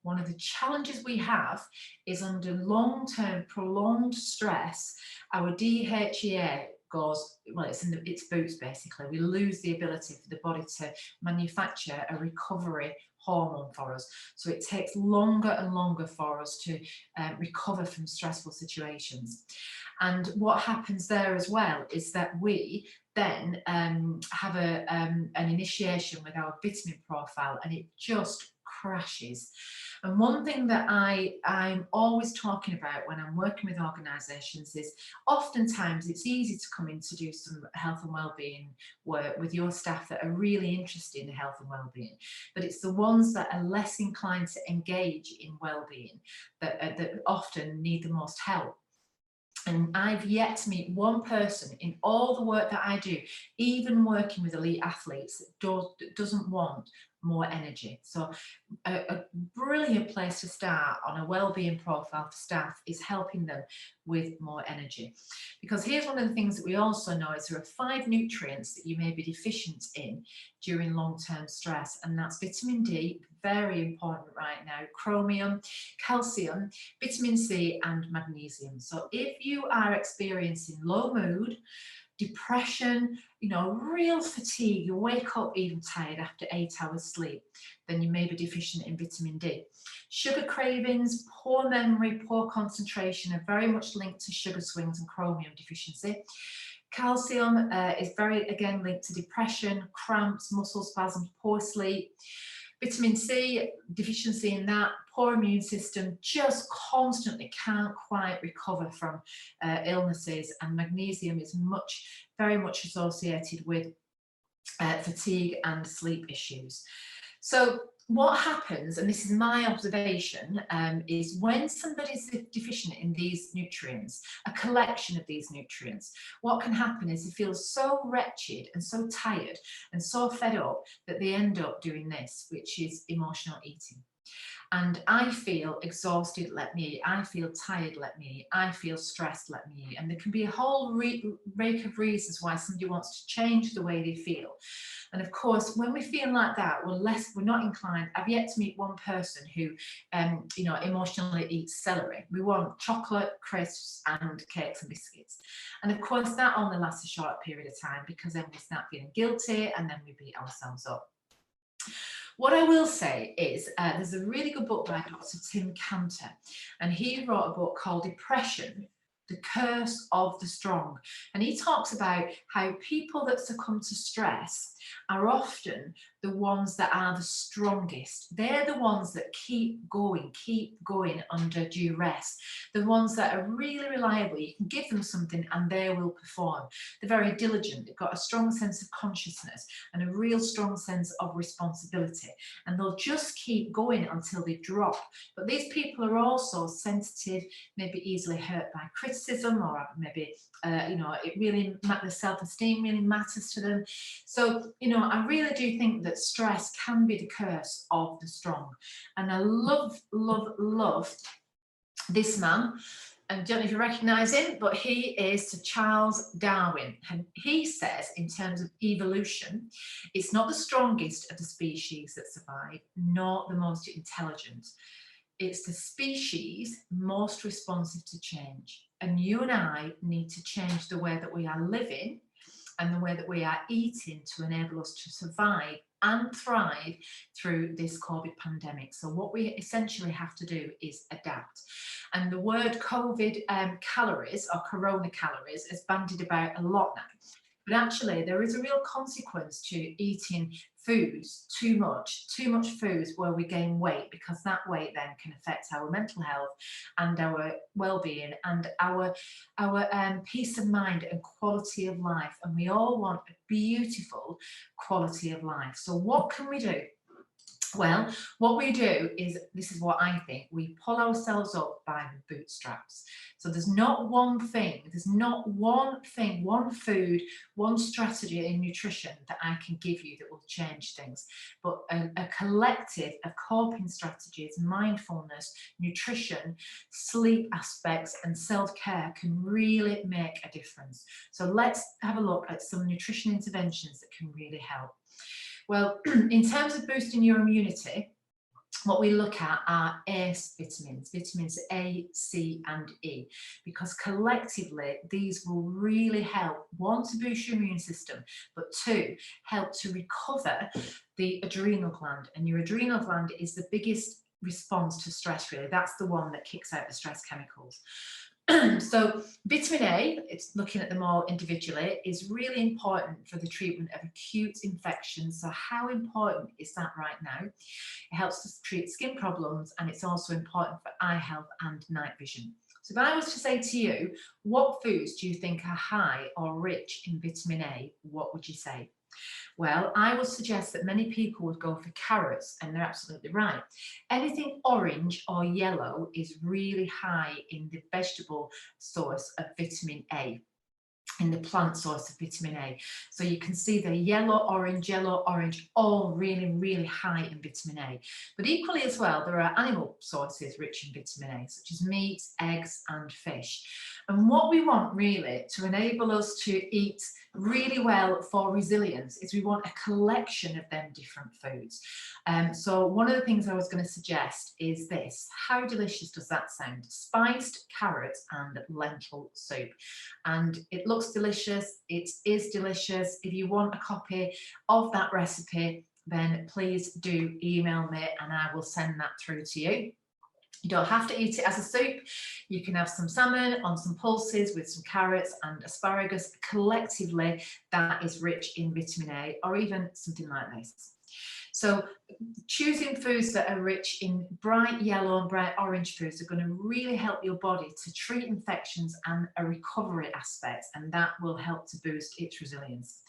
One of the challenges we have is under long-term prolonged stress, our DHEA goes, well, it's in its boots basically. We lose the ability for the body to manufacture a recovery hormone for us. So it takes longer and longer for us to recover from stressful situations. And what happens there as well is that we then have an initiation with our vitamin profile, and it just crashes. And one thing that I'm always talking about when I'm working with organisations is oftentimes it's easy to come in to do some health and wellbeing work with your staff that are really interested in health and wellbeing, but it's the ones that are less inclined to engage in wellbeing that often need the most help. And I've yet to meet one person in all the work that I do, even working with elite athletes, that doesn't want more energy. So a brilliant place to start on a wellbeing profile for staff is helping them with more energy. Because here's one of the things that we also know is there are 5 nutrients that you may be deficient in during long-term stress, and that's vitamin D, very important right now, chromium, calcium, vitamin C, and magnesium. So if you are experiencing low mood, depression, you know, real fatigue, you wake up even tired after 8 hours sleep, then you may be deficient in vitamin D. Sugar cravings, poor memory, poor concentration are very much linked to sugar swings and chromium deficiency. Calcium is very, again, linked to depression, cramps, muscle spasms, poor sleep. Vitamin C, deficiency in that, poor immune system, just constantly can't quite recover from illnesses. And magnesium is very much associated with fatigue and sleep issues. So what happens, and this is my observation, is when somebody's deficient in these nutrients, a collection of these nutrients, what can happen is they feel so wretched and so tired and so fed up that they end up doing this, which is emotional eating. And I feel exhausted, let me eat. I feel tired, let me eat. I feel stressed, let me eat. And there can be a whole rake of reasons why somebody wants to change the way they feel. And of course, when we feel like that, we're not inclined. I've yet to meet one person who, you know, emotionally eats celery. We want chocolate, crisps, and cakes and biscuits. And of course, that only lasts a short period of time because then we start feeling guilty and then we beat ourselves up. What I will say is there's a really good book by Dr. Tim Cantor, and he wrote a book called Depression, The Curse of the Strong. And he talks about how people that succumb to stress are often the ones that are the strongest. They're the ones that keep going under duress. The ones that are really reliable. You can give them something and they will perform. They're very diligent. They've got a strong sense of consciousness and a real strong sense of responsibility. And they'll just keep going until they drop. But these people are also sensitive, maybe easily hurt by criticism, or maybe you know, the self-esteem really matters to them. So, you know, I really do think that stress can be the curse of the strong. And I love this man. And I don't know if you recognise him, but he is Sir Charles Darwin. And he says, in terms of evolution, it's not the strongest of the species that survive, nor the most intelligent. It's the species most responsive to change. And you and I need to change the way that we are living and the way that we are eating to enable us to survive and thrive through this COVID pandemic. So what we essentially have to do is adapt. And the word COVID calories or corona calories is bandied about a lot now. But actually there is a real consequence to eating foods too much foods where we gain weight, because that weight then can affect our mental health and our well-being and our peace of mind and quality of life. And we all want a beautiful quality of life. So what can we do? Well, what we do is, this is what I think, we pull ourselves up by the bootstraps. So there's not one thing, one food, one strategy in nutrition that I can give you that will change things. But a collective of coping strategies, mindfulness, nutrition, sleep aspects and self-care can really make a difference. So let's have a look at some nutrition interventions that can really help. Well, in terms of boosting your immunity, what we look at are ACE vitamins, vitamins A, C and E, because collectively these will really help, one, to boost your immune system, but two, help to recover the adrenal gland. And your adrenal gland is the biggest response to stress, really. That's the one that kicks out the stress chemicals. So vitamin A, it's looking at them all individually, is really important for the treatment of acute infections. So how important is that right now? It helps to treat skin problems, and it's also important for eye health and night vision. So if I was to say to you, what foods do you think are high or rich in vitamin A, what would you say? Well, I would suggest that many people would go for carrots, and they're absolutely right. Anything orange or yellow is really high in the vegetable source of vitamin A, in the plant source of vitamin A. So you can see the yellow, orange, all really, really high in vitamin A. But equally as well, there are animal sources rich in vitamin A, such as meat, eggs and fish. And what we want really to enable us to eat really well for resilience is we want a collection of them different foods. So one of the things I was going to suggest is this. How delicious does that sound? Spiced carrots and lentil soup. And it looks delicious. It is delicious. If you want a copy of that recipe, then please do email me and I will send that through to you. You don't have to eat it as a soup. You can have some salmon on some pulses with some carrots and asparagus. Collectively, that is rich in vitamin A, or even something like this. So choosing foods that are rich in bright yellow and bright orange foods are going to really help your body to treat infections and a recovery aspect, and that will help to boost its resilience.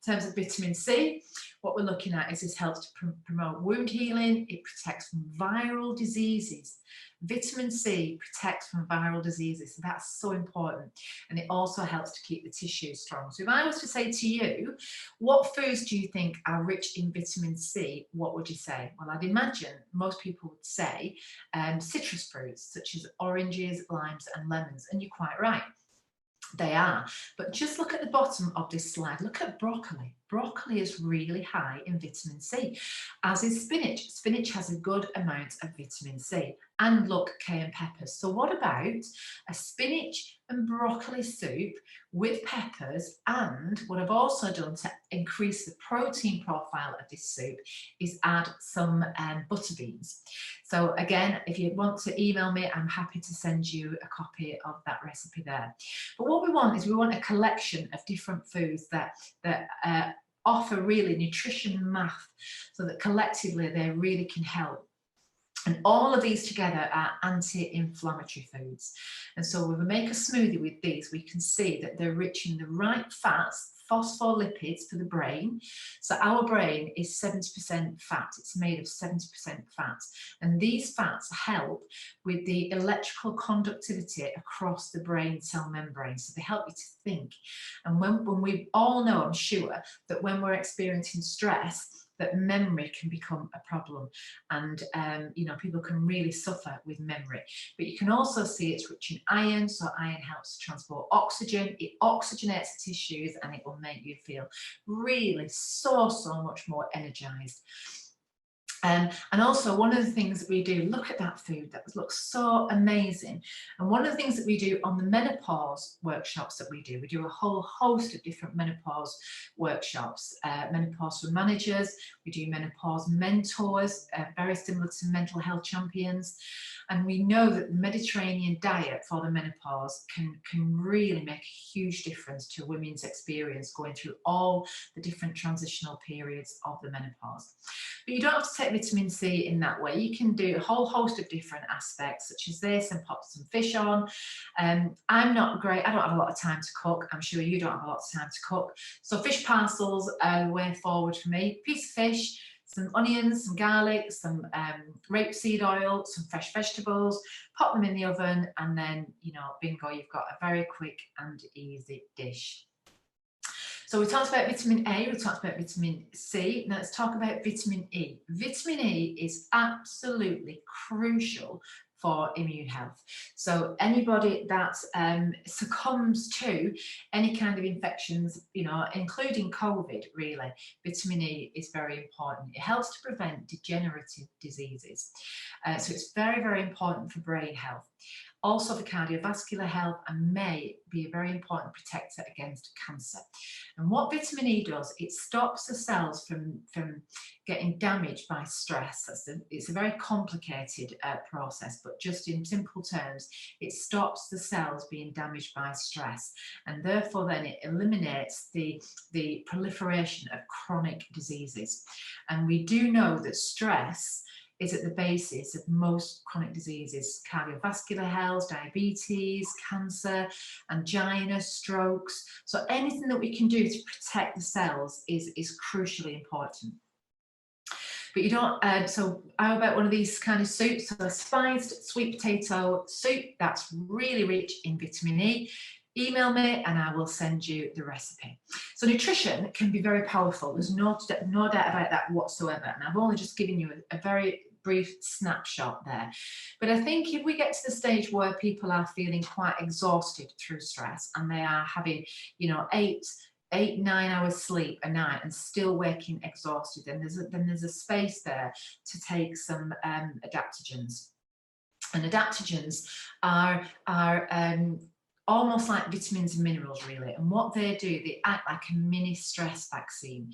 In terms of vitamin C, what we're looking at is this helps to promote wound healing. It protects from viral diseases. Vitamin C protects from viral diseases, so that's so important, and it also helps to keep the tissues strong. So if I was to say to you, what foods do you think are rich in vitamin C, what would you say? Well, I'd imagine most people would say citrus fruits such as oranges, limes and lemons, and you're quite right. They are, but just look at the bottom of this slide. Look at broccoli. Broccoli is really high in vitamin C, as is spinach. Spinach has a good amount of vitamin C. And look, cayenne peppers. So what about a spinach and broccoli soup with peppers? And what I've also done to increase the protein profile of this soup is add some butter beans. So again, if you want to email me, I'm happy to send you a copy of that recipe there. But what we want is we want a collection of different foods that offer really nutrition math, so that collectively they really can help. And all of these together are anti-inflammatory foods. And so when we make a smoothie with these, we can see that they're rich in the right fats, phospholipids for the brain. So our brain is 70% fat. It's made of 70% fat. And these fats help with the electrical conductivity across the brain cell membrane. So they help you to think. And when we all know, I'm sure, that when we're experiencing stress, that memory can become a problem, and you know, people can really suffer with memory. But you can also see it's rich in iron, so iron helps to transport oxygen. It oxygenates the tissues, and it will make you feel really so much more energized. And also one of the things that we do, look at that food, that looks so amazing. And one of the things that we do on the menopause workshops that we do a whole host of different menopause workshops, menopause for managers, we do menopause mentors, very similar to mental health champions. And we know that the Mediterranean diet for the menopause can really make a huge difference to women's experience going through all the different transitional periods of the menopause. But you don't have to take vitamin C in that way. You can do a whole host of different aspects such as this, and pop some fish on. I'm not great, I don't have a lot of time to cook. I'm sure you don't have a lot of time to cook. So fish parcels are the way forward for me. Piece of fish, some onions, some garlic, some rapeseed oil, some fresh vegetables, pop them in the oven, and then, you know, bingo, you've got a very quick and easy dish. So we talked about vitamin A, we talked about vitamin C. Now let's talk about vitamin E. Vitamin E is absolutely crucial for immune health. So anybody that succumbs to any kind of infections, you know, including COVID, really, vitamin E is very important. It helps to prevent degenerative diseases. So it's very, very important for brain health. Also for cardiovascular health, and may be a very important protector against cancer. And what vitamin E does, it stops the cells from getting damaged by stress. It's a very complicated process, but just in simple terms, it stops the cells being damaged by stress, and therefore then it eliminates the proliferation of chronic diseases. And we do know that stress is at the basis of most chronic diseases: cardiovascular health, diabetes, cancer, angina, strokes. So anything that we can do to protect the cells is crucially important. But you don't, so how about one of these kind of soups? So a spiced sweet potato soup that's really rich in vitamin E. Email me and I will send you the recipe. So nutrition can be very powerful. There's no doubt about that whatsoever. And I've only just given you a very brief snapshot there. But I think if we get to the stage where people are feeling quite exhausted through stress, and they are having, you know, 8-9 hours sleep a night and still waking exhausted, then there's a space there to take some adaptogens. And adaptogens are almost like vitamins and minerals, really. And what they do, they act like a mini stress vaccine.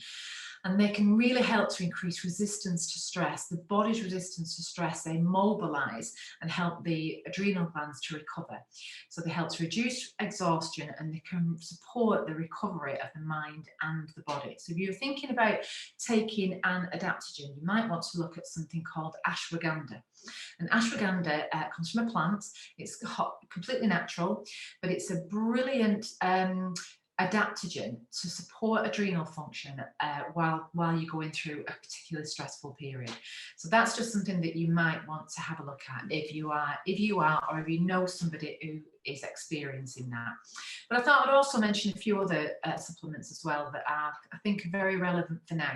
And they can really help to increase resistance to stress, the body's resistance to stress. They mobilize and help the adrenal glands to recover. So they help to reduce exhaustion, and they can support the recovery of the mind and the body. So if you're thinking about taking an adaptogen, you might want to look at something called ashwagandha. And ashwagandha comes from a plant. It's completely natural, but it's a brilliant adaptogen to support adrenal function while you're going through a particularly stressful period. So that's just something that you might want to have a look at if you are, or if you know somebody who is experiencing that. But I thought I'd also mention a few other supplements as well that are, I think, are very relevant for now.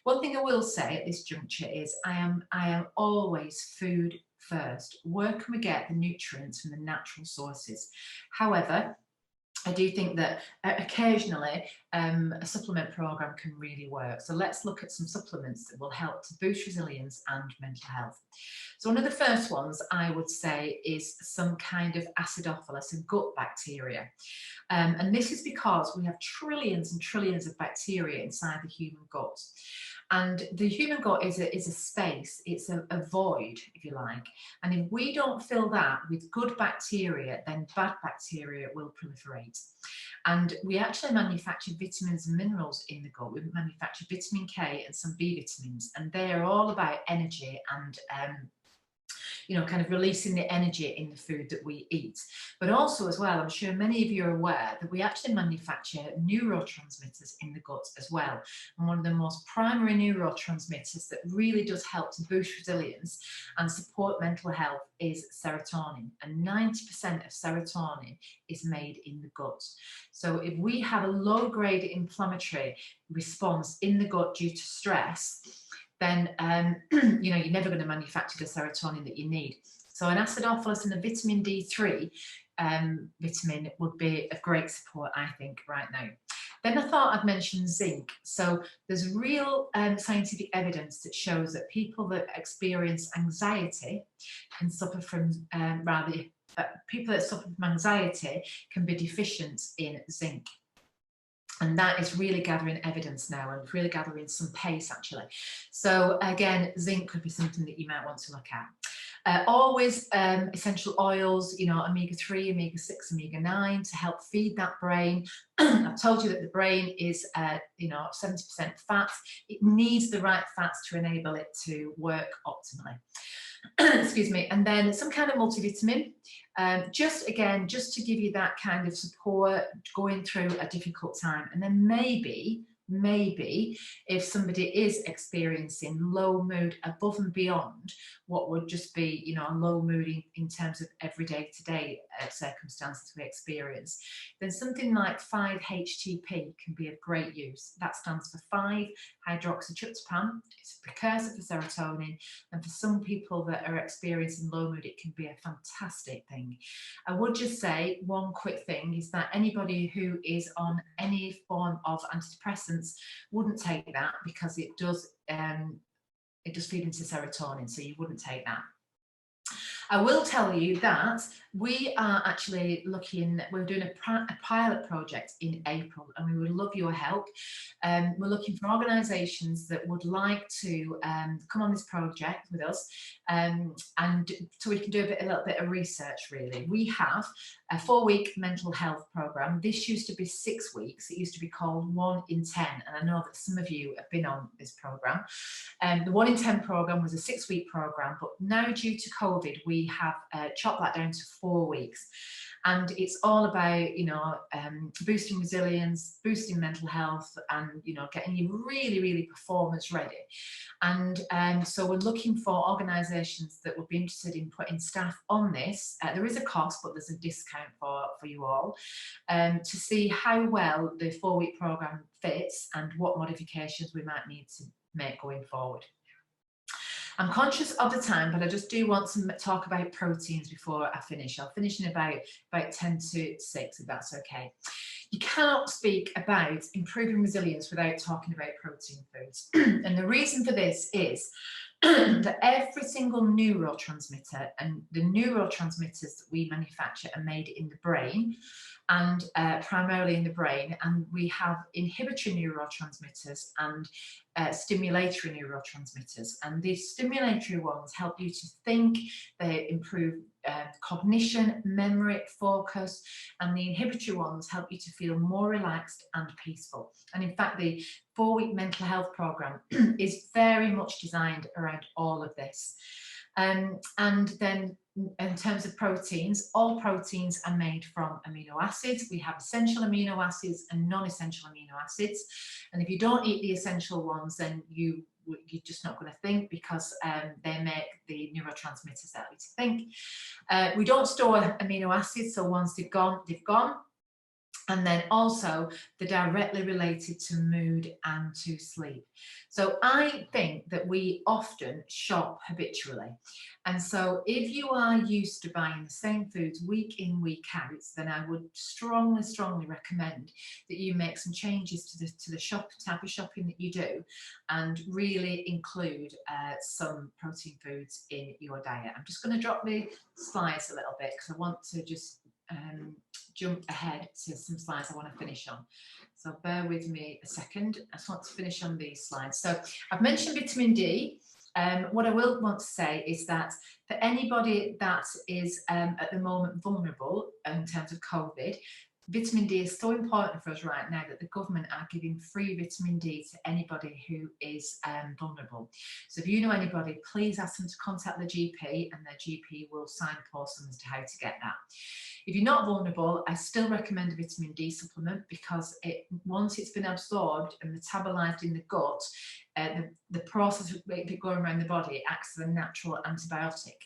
One thing I will say at this juncture is I am always food first. Where can we get the nutrients from the natural sources? However, I do think that occasionally a supplement program can really work. So let's look at some supplements that will help to boost resilience and mental health. So one of the first ones I would say is some kind of acidophilus, a gut bacteria. And this is because we have trillions and trillions of bacteria inside the human gut. And the human gut is a space, it's a void, if you like. And if we don't fill that with good bacteria, then bad bacteria will proliferate. And we actually manufacture vitamins and minerals in the gut. We manufacture vitamin K and some B vitamins, and they are all about energy and you know, kind of releasing the energy in the food that we eat. But also as well, I'm sure many of you are aware that we actually manufacture neurotransmitters in the gut as well. And one of the most primary neurotransmitters that really does help to boost resilience and support mental health is serotonin. And 90% of serotonin is made in the gut. So if we have a low-grade inflammatory response in the gut due to stress, then you know, you're never going to manufacture the serotonin that you need. So an acidophilus and a vitamin D3 vitamin would be of great support, I think, right now. Then I thought I'd mention zinc. So there's real scientific evidence that shows that people that experience anxiety can suffer from, people that suffer from anxiety can be deficient in zinc. And that is really gathering evidence now, and really gathering some pace actually. So again, zinc could be something that you might want to look at. Always essential oils, you know, omega-3, omega-6, omega-9 to help feed that brain. I've told you that the brain is, you know, 70% fat. It needs the right fats to enable it to work optimally. Excuse me. And then some kind of multivitamin, just to give you that kind of support going through a difficult time. And then maybe if somebody is experiencing low mood above and beyond what would just be, you know, a low mood in terms of everyday to-day circumstances we experience, then something like 5-HTP can be of great use. That stands for 5-hydroxytryptophan. It's a precursor for serotonin, and for some people that are experiencing low mood, it can be a fantastic thing. I would just say one quick thing is that anybody who is on any form of antidepressant wouldn't take that, because it does feed into serotonin, so you wouldn't take that. I will tell you that we are actually we're doing a pilot project in April, and we would love your help. We're looking for organisations that would like to come on this project with us, and so we can do a little bit of research really. We have a 4-week mental health programme. This used to be 6 weeks. It used to be called 1 in 10, and I know that some of you have been on this programme. The 1 in 10 programme was a 6-week programme, but now due to COVID, we have chopped that down to 4 weeks. And it's all about, you know, boosting resilience, boosting mental health, and, you know, getting you really, really performance ready. And so we're looking for organisations that would be interested in putting staff on this. There is a cost, but there's a discount for you all, to see how well the 4-week programme fits and what modifications we might need to make going forward. I'm conscious of the time, but I just do want to talk about proteins before I finish. I'll finish in about 10 to 6, if that's okay. You cannot speak about improving resilience without talking about protein foods. And the reason for this is that every single neurotransmitter, and the neurotransmitters that we manufacture are made in the brain, and primarily in the brain, and we have inhibitory neurotransmitters and stimulatory neurotransmitters, and these stimulatory ones help you to think, they improve cognition, memory, focus, and the inhibitory ones help you to feel more relaxed and peaceful. And in fact, the 4-week mental health programme is very much designed around all of this. And then in terms of proteins, all proteins are made from amino acids. We have essential amino acids and non-essential amino acids. And if you don't eat the essential ones, then you're just not going to think, because they make the neurotransmitters that we think. We don't store amino acids, so once they've gone, they've gone. And then also they're directly related to mood and to sleep. So I think that we often shop habitually. And so if you are used to buying the same foods week in, week out, then I would strongly, strongly recommend that you make some changes to the type of shopping that you do, and really include some protein foods in your diet. I'm just going to drop the slides a little bit, because I want to just jump ahead to some slides I want to finish on. So bear with me a second. I just want to finish on these slides. So I've mentioned vitamin D. What I will want to say is that for anybody that is at the moment vulnerable in terms of COVID, vitamin D is so important for us right now that the government are giving free vitamin D to anybody who is vulnerable. So if you know anybody, please ask them to contact the GP, and their GP will signpost them as to how to get that. If you're not vulnerable, I still recommend a vitamin D supplement, because once it's been absorbed and metabolized in the gut, the process of it going around the body, it acts as a natural antibiotic.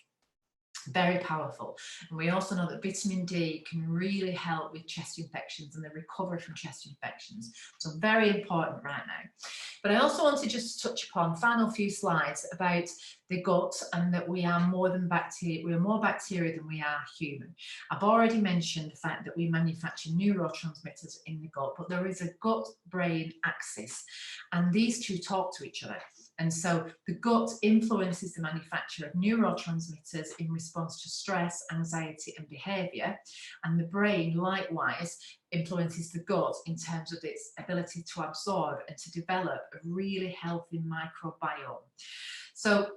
Very powerful. And we also know that vitamin D can really help with chest infections and the recovery from chest infections. So very important right now. But I also want to just touch upon final few slides about the gut, and that we are more than bacteria. We are more bacteria than we are human. I've already mentioned the fact that we manufacture neurotransmitters in the gut, but there is a gut-brain axis, and these two talk to each other. And so the gut influences the manufacture of neurotransmitters in response to stress, anxiety, and behaviour. And the brain, likewise, influences the gut in terms of its ability to absorb and to develop a really healthy microbiome. So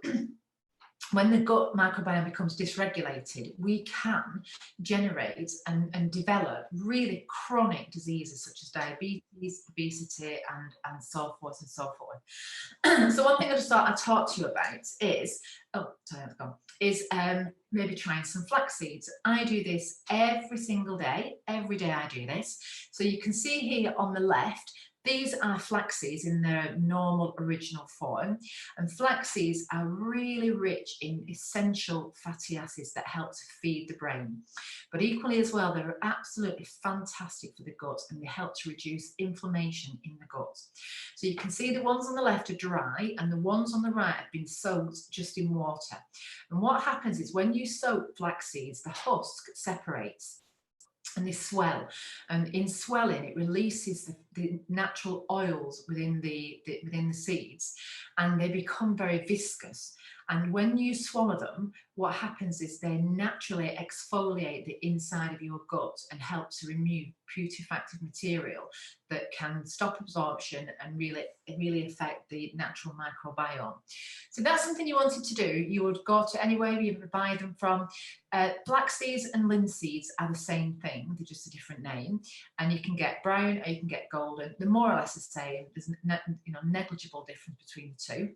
when the gut microbiome becomes dysregulated, we can generate and develop really chronic diseases such as diabetes, obesity, and so forth and so forth. So one thing I just thought I'd talk to you about is, maybe trying some flax seeds. I do this every single day. Every day I do this. So you can see here on the left, these are flax seeds in their normal original form, and flax seeds are really rich in essential fatty acids that help to feed the brain. But equally as well, they're absolutely fantastic for the gut, and they help to reduce inflammation in the gut. So you can see the ones on the left are dry, and the ones on the right have been soaked just in water. And what happens is when you soak flax seeds, the husk separates and they swell, and in swelling it releases the natural oils within the seeds, and they become very viscous. And when you swallow them, what happens is they naturally exfoliate the inside of your gut and help to remove putrescent material that can stop absorption and really affect the natural microbiome. So that's something you wanted to do. You would go to anywhere you would buy them from. Flax seeds and linseeds are the same thing, they're just a different name, and you can get brown or you can get golden. They're more or less the same. There's negligible difference between the two.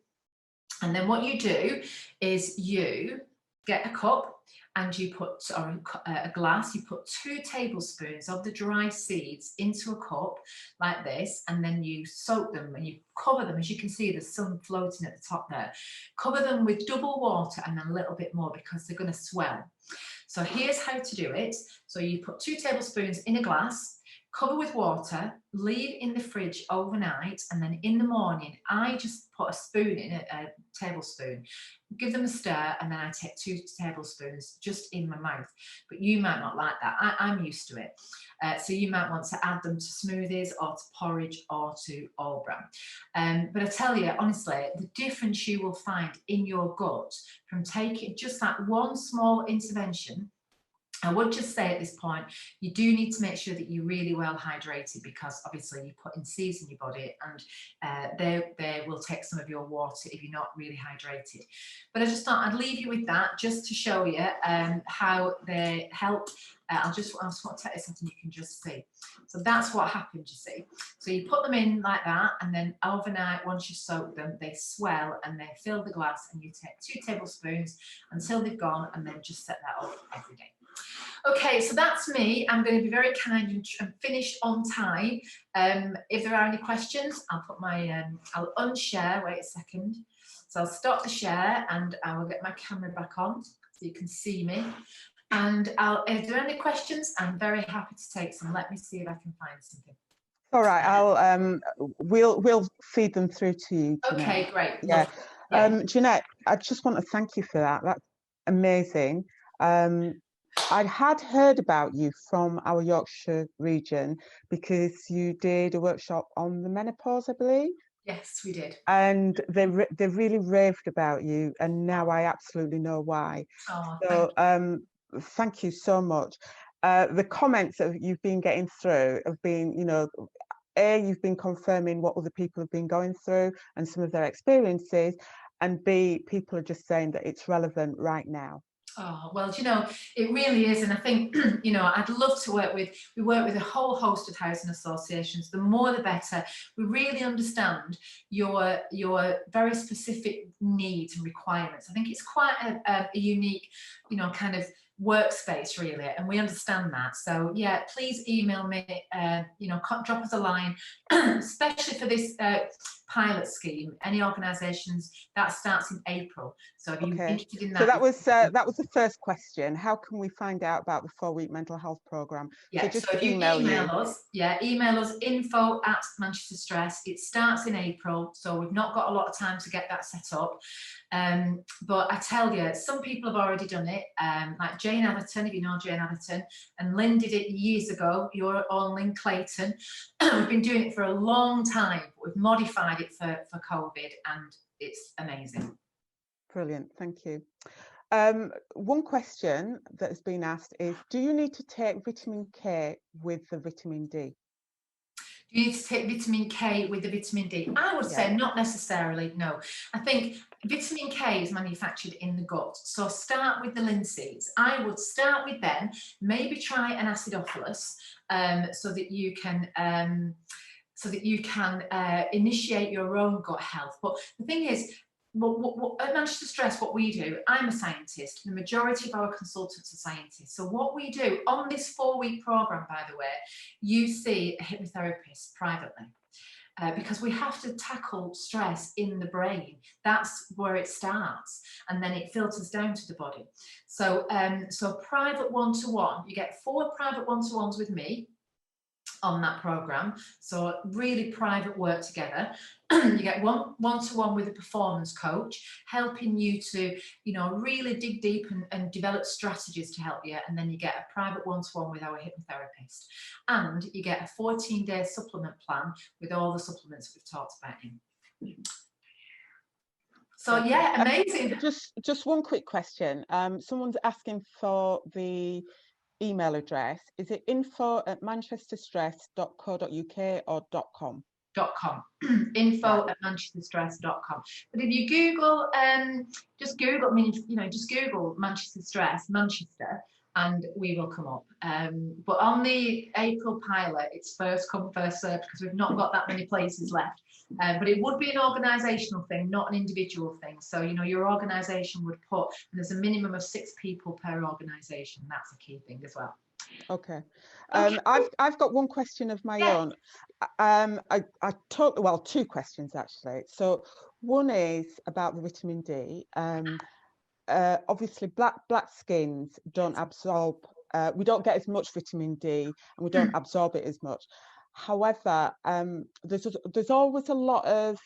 And then what you do is you get a cup and you put, or a glass, you put 2 tablespoons of the dry seeds into a cup like this, and then you soak them and you cover them. As you can see, there's some floating at the top there. Cover them with double water and then a little bit more because they're going to swell. So here's how to do it. So you put 2 tablespoons in a glass, cover with water, leave in the fridge overnight, and then in the morning I just put a spoon in, a tablespoon, give them a stir, and then I take 2 tablespoons just in my mouth. But you might not like that. I'm used to it. So you might want to add them to smoothies or to porridge or to all bran. But I tell you, honestly, the difference you will find in your gut from taking just that one small intervention. I would just say at this point, you do need to make sure that you're really well hydrated, because obviously you're putting seeds in your body, and they will take some of your water if you're not really hydrated. But I just thought I'd leave you with that just to show you how they help. I just want to take something you can just see. So that's what happened, you see. So you put them in like that, and then overnight, once you soak them, they swell and they fill the glass, and you take 2 tablespoons until they've gone, and then just set that up every day. Okay, so that's me. I'm going to be very kind and finish on time. If there are any questions, I'll put my, I'll unshare, wait a second. So I'll stop the share and I will get my camera back on so you can see me. And if there are any questions, I'm very happy to take some. Let me see if I can find something. All right, we'll feed them through to you, Jeanette. Okay, great. Yeah. Jeanette, I just want to thank you for that. That's amazing. I had heard about you from our Yorkshire region because you did a workshop on the menopause, I believe. Yes, we did. And they really raved about you, and now I absolutely know why. Oh, so thank you so much. The comments that you've been getting through have been, you've been confirming what other people have been going through and some of their experiences, and B, people are just saying that it's relevant right now. Oh, well, it really is. And I think, I'd love to we work with a whole host of housing associations. The more the better. We really understand your very specific needs and requirements. I think it's quite a unique, kind of workspace really, and we understand that. So yeah, please email me, drop us a line, especially for this pilot scheme, any organisations, that starts in April. So if you're interested in that. So that was the first question. How can we find out about the 4-week mental health programme? Yeah, so if you email us, email us info@Manchester Stress. It starts in April, so we've not got a lot of time to get that set up. But I tell you, some people have already done it, like Jane Atherton, if you know Jane Atherton, and Lynn did it years ago. You're on Lynn Clayton. We've been doing it for a long time, but we've modified it for COVID, and it's amazing. Brilliant, thank you. One question that has been asked is, do you need to take vitamin K with the vitamin D? Do you need to take vitamin K with the vitamin D? I would say not necessarily, no. I think vitamin K is manufactured in the gut. So start with the linseeds. I would start with them, maybe try an acidophilus so that you can initiate your own gut health. But the thing is, at Manchester Stress, what we do, I'm a scientist, the majority of our consultants are scientists. So what we do on this 4-week programme, by the way, you see a hypnotherapist privately. Because we have to tackle stress in the brain. That's where it starts, and then it filters down to the body. So, private one-to-one, you get 4 private one-to-ones with me on that program, so really private work together. You get one-to-one with a performance coach, helping you to, really dig deep and develop strategies to help you. And then you get a private one-to-one with our hypnotherapist, and you get a 14-day supplement plan with all the supplements we've talked about in. So yeah, amazing. Just one quick question. Someone's asking for the email address. Is it info@manchesterstress.co.uk or .com? .com. info@manchesterstress.com. But if you Google, just Google Manchester Stress, Manchester, and we will come up. But on the April pilot, it's first come, first served, because we've not got that many places left. But it would be an organisational thing, not an individual thing. So, your organisation would put, and there's a minimum of 6 people per organisation. That's a key thing as well. Okay. I've got one question of my own. Well, 2 questions actually. So one is about the vitamin D. Obviously black skins don't absorb, we don't get as much vitamin D, and we don't absorb it as much. However, there's always a lot of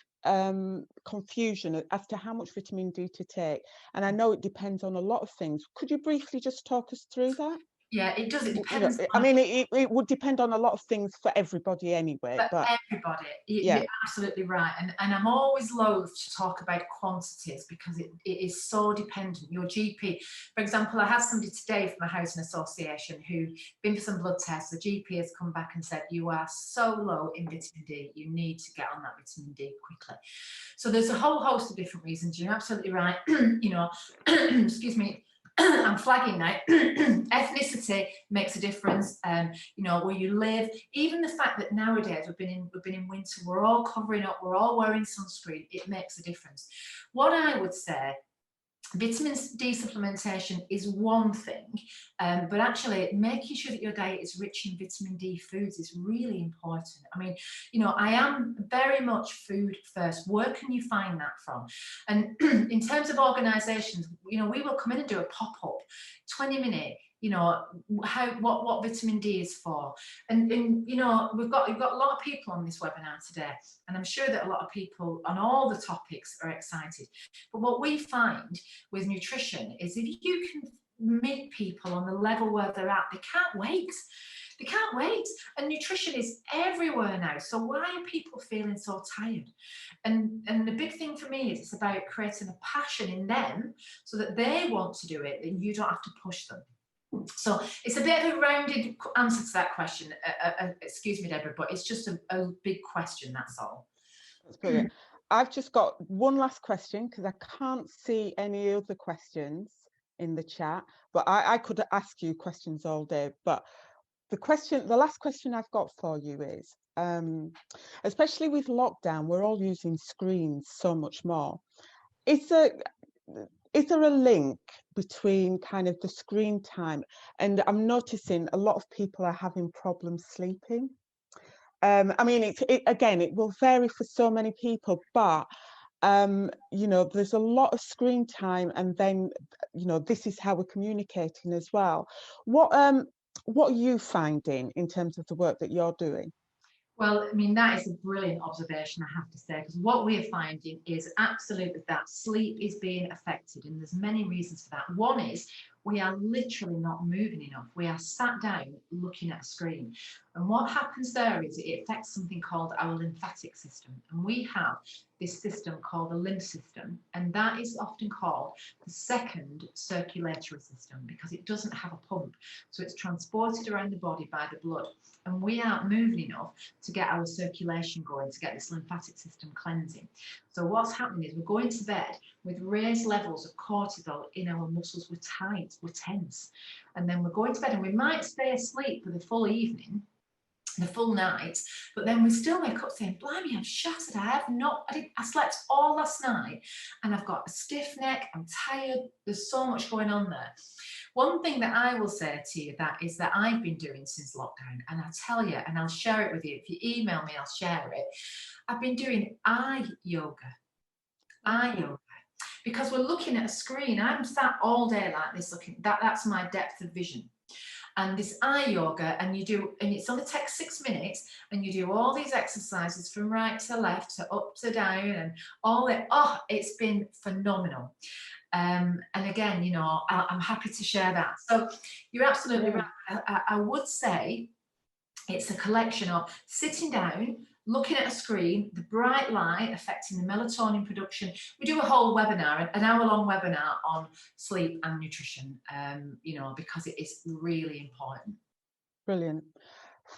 confusion as to how much vitamin D to take, and I know it depends on a lot of things. Could you briefly just talk us through that? Yeah, it does. It depends. I mean, it would depend on a lot of things for everybody anyway. For everybody, you're absolutely right. And I'm always loath to talk about quantities because it is so dependent. Your GP, for example, I had somebody today from a housing association who'd been for some blood tests. The GP has come back and said, you are so low in vitamin D, you need to get on that vitamin D quickly. So there's a whole host of different reasons. You're absolutely right. Excuse me. I'm flagging now. Ethnicity makes a difference. Where you live, even the fact that nowadays we've been in winter, we're all covering up, we're all wearing sunscreen. It makes a difference. What I would say, vitamin D supplementation is one thing, but actually making sure that your diet is rich in vitamin D foods is really important. I mean, I am very much food first. Where can you find that from? And in terms of organisations, we will come in and do a pop-up, 20-minute, what vitamin D is for. And we've got a lot of people on this webinar today, and I'm sure that a lot of people on all the topics are excited. But what we find with nutrition is if you can meet people on the level where they're at, they can't wait. They can't wait. And nutrition is everywhere now. So why are people feeling so tired? And the big thing for me is it's about creating a passion in them so that they want to do it, and you don't have to push them. So it's a bit of a rounded answer to that question. Excuse me, Deborah, but it's just a big question, that's all. That's brilliant. I've just got one last question because I can't see any other questions in the chat, but I could ask you questions all day. But the last question I've got for you is, especially with lockdown, we're all using screens so much more. Is there a link between kind of the screen time, and I'm noticing a lot of people are having problems sleeping, I mean, again, it will vary for so many people, but you know, there's a lot of screen time, and then, you know, this is how we're communicating as well. What are you finding in terms of the work that you're doing? Well, I mean, that is a brilliant observation, I have to say, because what we're finding is absolutely that sleep is being affected, and there's many reasons for that. One is we are literally not moving enough. We are sat down looking at a screen. And what happens there is it affects something called our lymphatic system. And we have this system called the lymph system, and that is often called the second circulatory system because it doesn't have a pump. So it's transported around the body by the blood. And we aren't moving enough to get our circulation going, to get this lymphatic system cleansing. So what's happening is we're going to bed with raised levels of cortisol in our muscles. We're tight, we're tense. And then we're going to bed and we might stay asleep for the full evening, the full night, but then we still wake up saying, blimey, I'm shattered. I slept all last night and I've got a stiff neck, I'm tired, there's so much going on there. One thing that I will say to you that is that I've been doing since lockdown, and I'll tell you, and I'll share it with you. If you email me, I'll share it. I've been doing eye yoga, because we're looking at a screen. I'm sat all day like this looking, that's my depth of vision. And this eye yoga, and it's only takes 6 minutes, and you do all these exercises from right to left to up to down, and all that. Oh, it's been phenomenal. And again, you know, I'm happy to share that. So you're absolutely right. I would say it's a collection of sitting down, looking at a screen, the bright light affecting the melatonin production. We do a whole webinar, an hour-long webinar on sleep and nutrition, you know, because it is really important. Brilliant.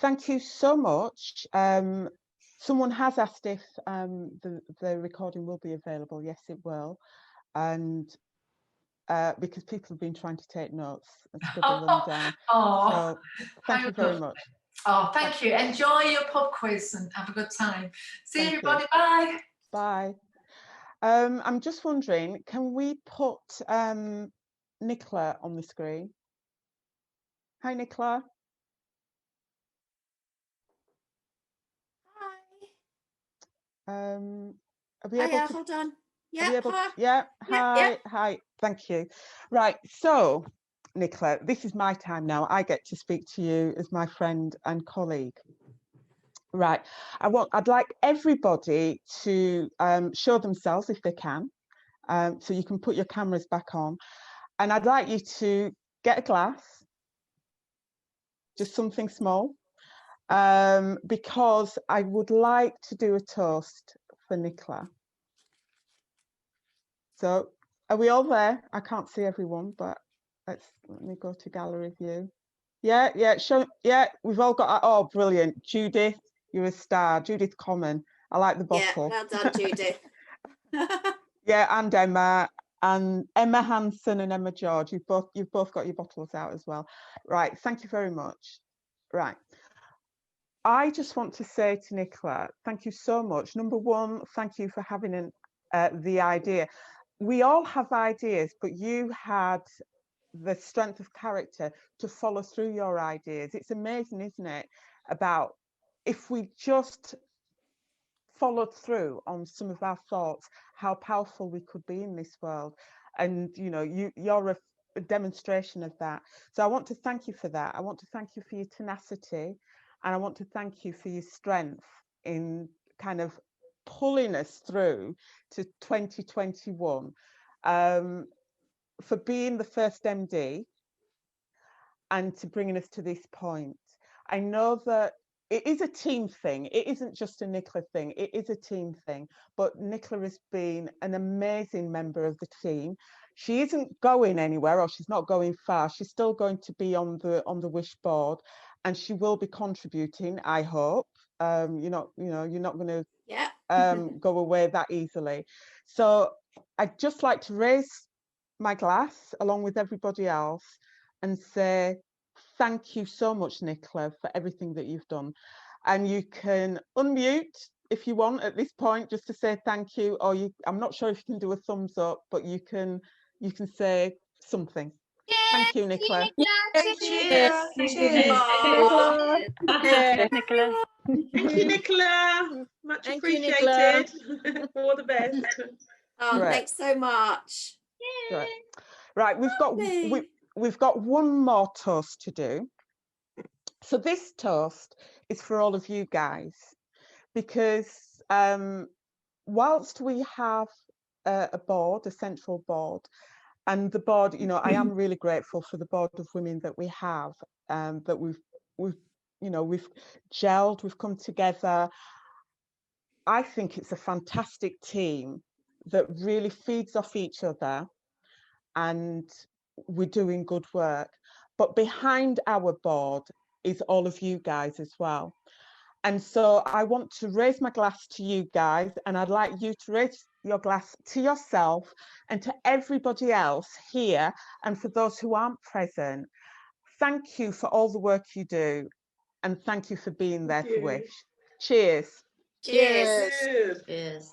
Thank you so much. Someone has asked if the recording will be available. Yes, it will. And because people have been trying to take notes and scribble them down. So thank you very much. Oh, thank you. Enjoy your pub quiz and have a good time. See everybody. Bye. Bye. I'm just wondering, can we put Nicola on the screen? Hi, Nicola. Hi. Are we able to... Hold on. Yeah, hi. Yeah, hi, Yeah. Hi, thank you. Right, so Nicola, this is my time now. I get to speak to you as my friend and colleague. Right, I'd like everybody to show themselves if they can. So you can put your cameras back on, and I'd like you to get a glass, just something small, because I would like to do a toast for Nicola. So are we all there? I can't see everyone, but let me go to gallery view. Yeah, show. Yeah, we've all got. Oh, brilliant, Judith, you're a star. Judith Common. I like the bottle. Yeah, well done, Judith. Yeah, and Emma Hansen and Emma George. You've both got your bottles out as well. Right, thank you very much. Right. I just want to say to Nicola, thank you so much. Number one, thank you for having the idea. We all have ideas, but you had the strength of character to follow through your ideas. It's amazing, isn't it? About if we just followed through on some of our thoughts, how powerful we could be in this world. And you know, you're a demonstration of that. So I want to thank you for that. I want to thank you for your tenacity, and I want to thank you for your strength in kind of pulling us through to 2021, for being the first MD and to bringing us to this point. I know that it is a team thing. It isn't just a Nicola thing. It is a team thing. But Nicola has been an amazing member of the team. She isn't going anywhere, or she's not going far. She's still going to be on the Wish board, and she will be contributing, I hope. You're not going to go away that easily. So I'd just like to raise my glass along with everybody else and say thank you so much, Nicola, for everything that you've done. And you can unmute if you want at this point, just to say thank you, or I'm not sure if you can do a thumbs up, but you can say something. Thank you, Nicola. Cheers. Cheers. Aw. Cheers, Nicola. Thank you, Nicola. Much Thank you, Nicola. appreciated. All the best. Oh, Right. thanks so much. Right. Right, we've got one more toast to do. So this toast is for all of you guys, because whilst we have a board, a central board, and the board, you know, I am really grateful for the board of women that we have, that we've gelled, we've come together. I think it's a fantastic team that really feeds off each other, and we're doing good work. But behind our board is all of you guys as well. And so I want to raise my glass to you guys, and I'd like you to raise your glass to yourself and to everybody else here, and for those who aren't present. Thank you for all the work you do, and thank you for being there for Wish. Cheers. Cheers. Cheers. Cheers.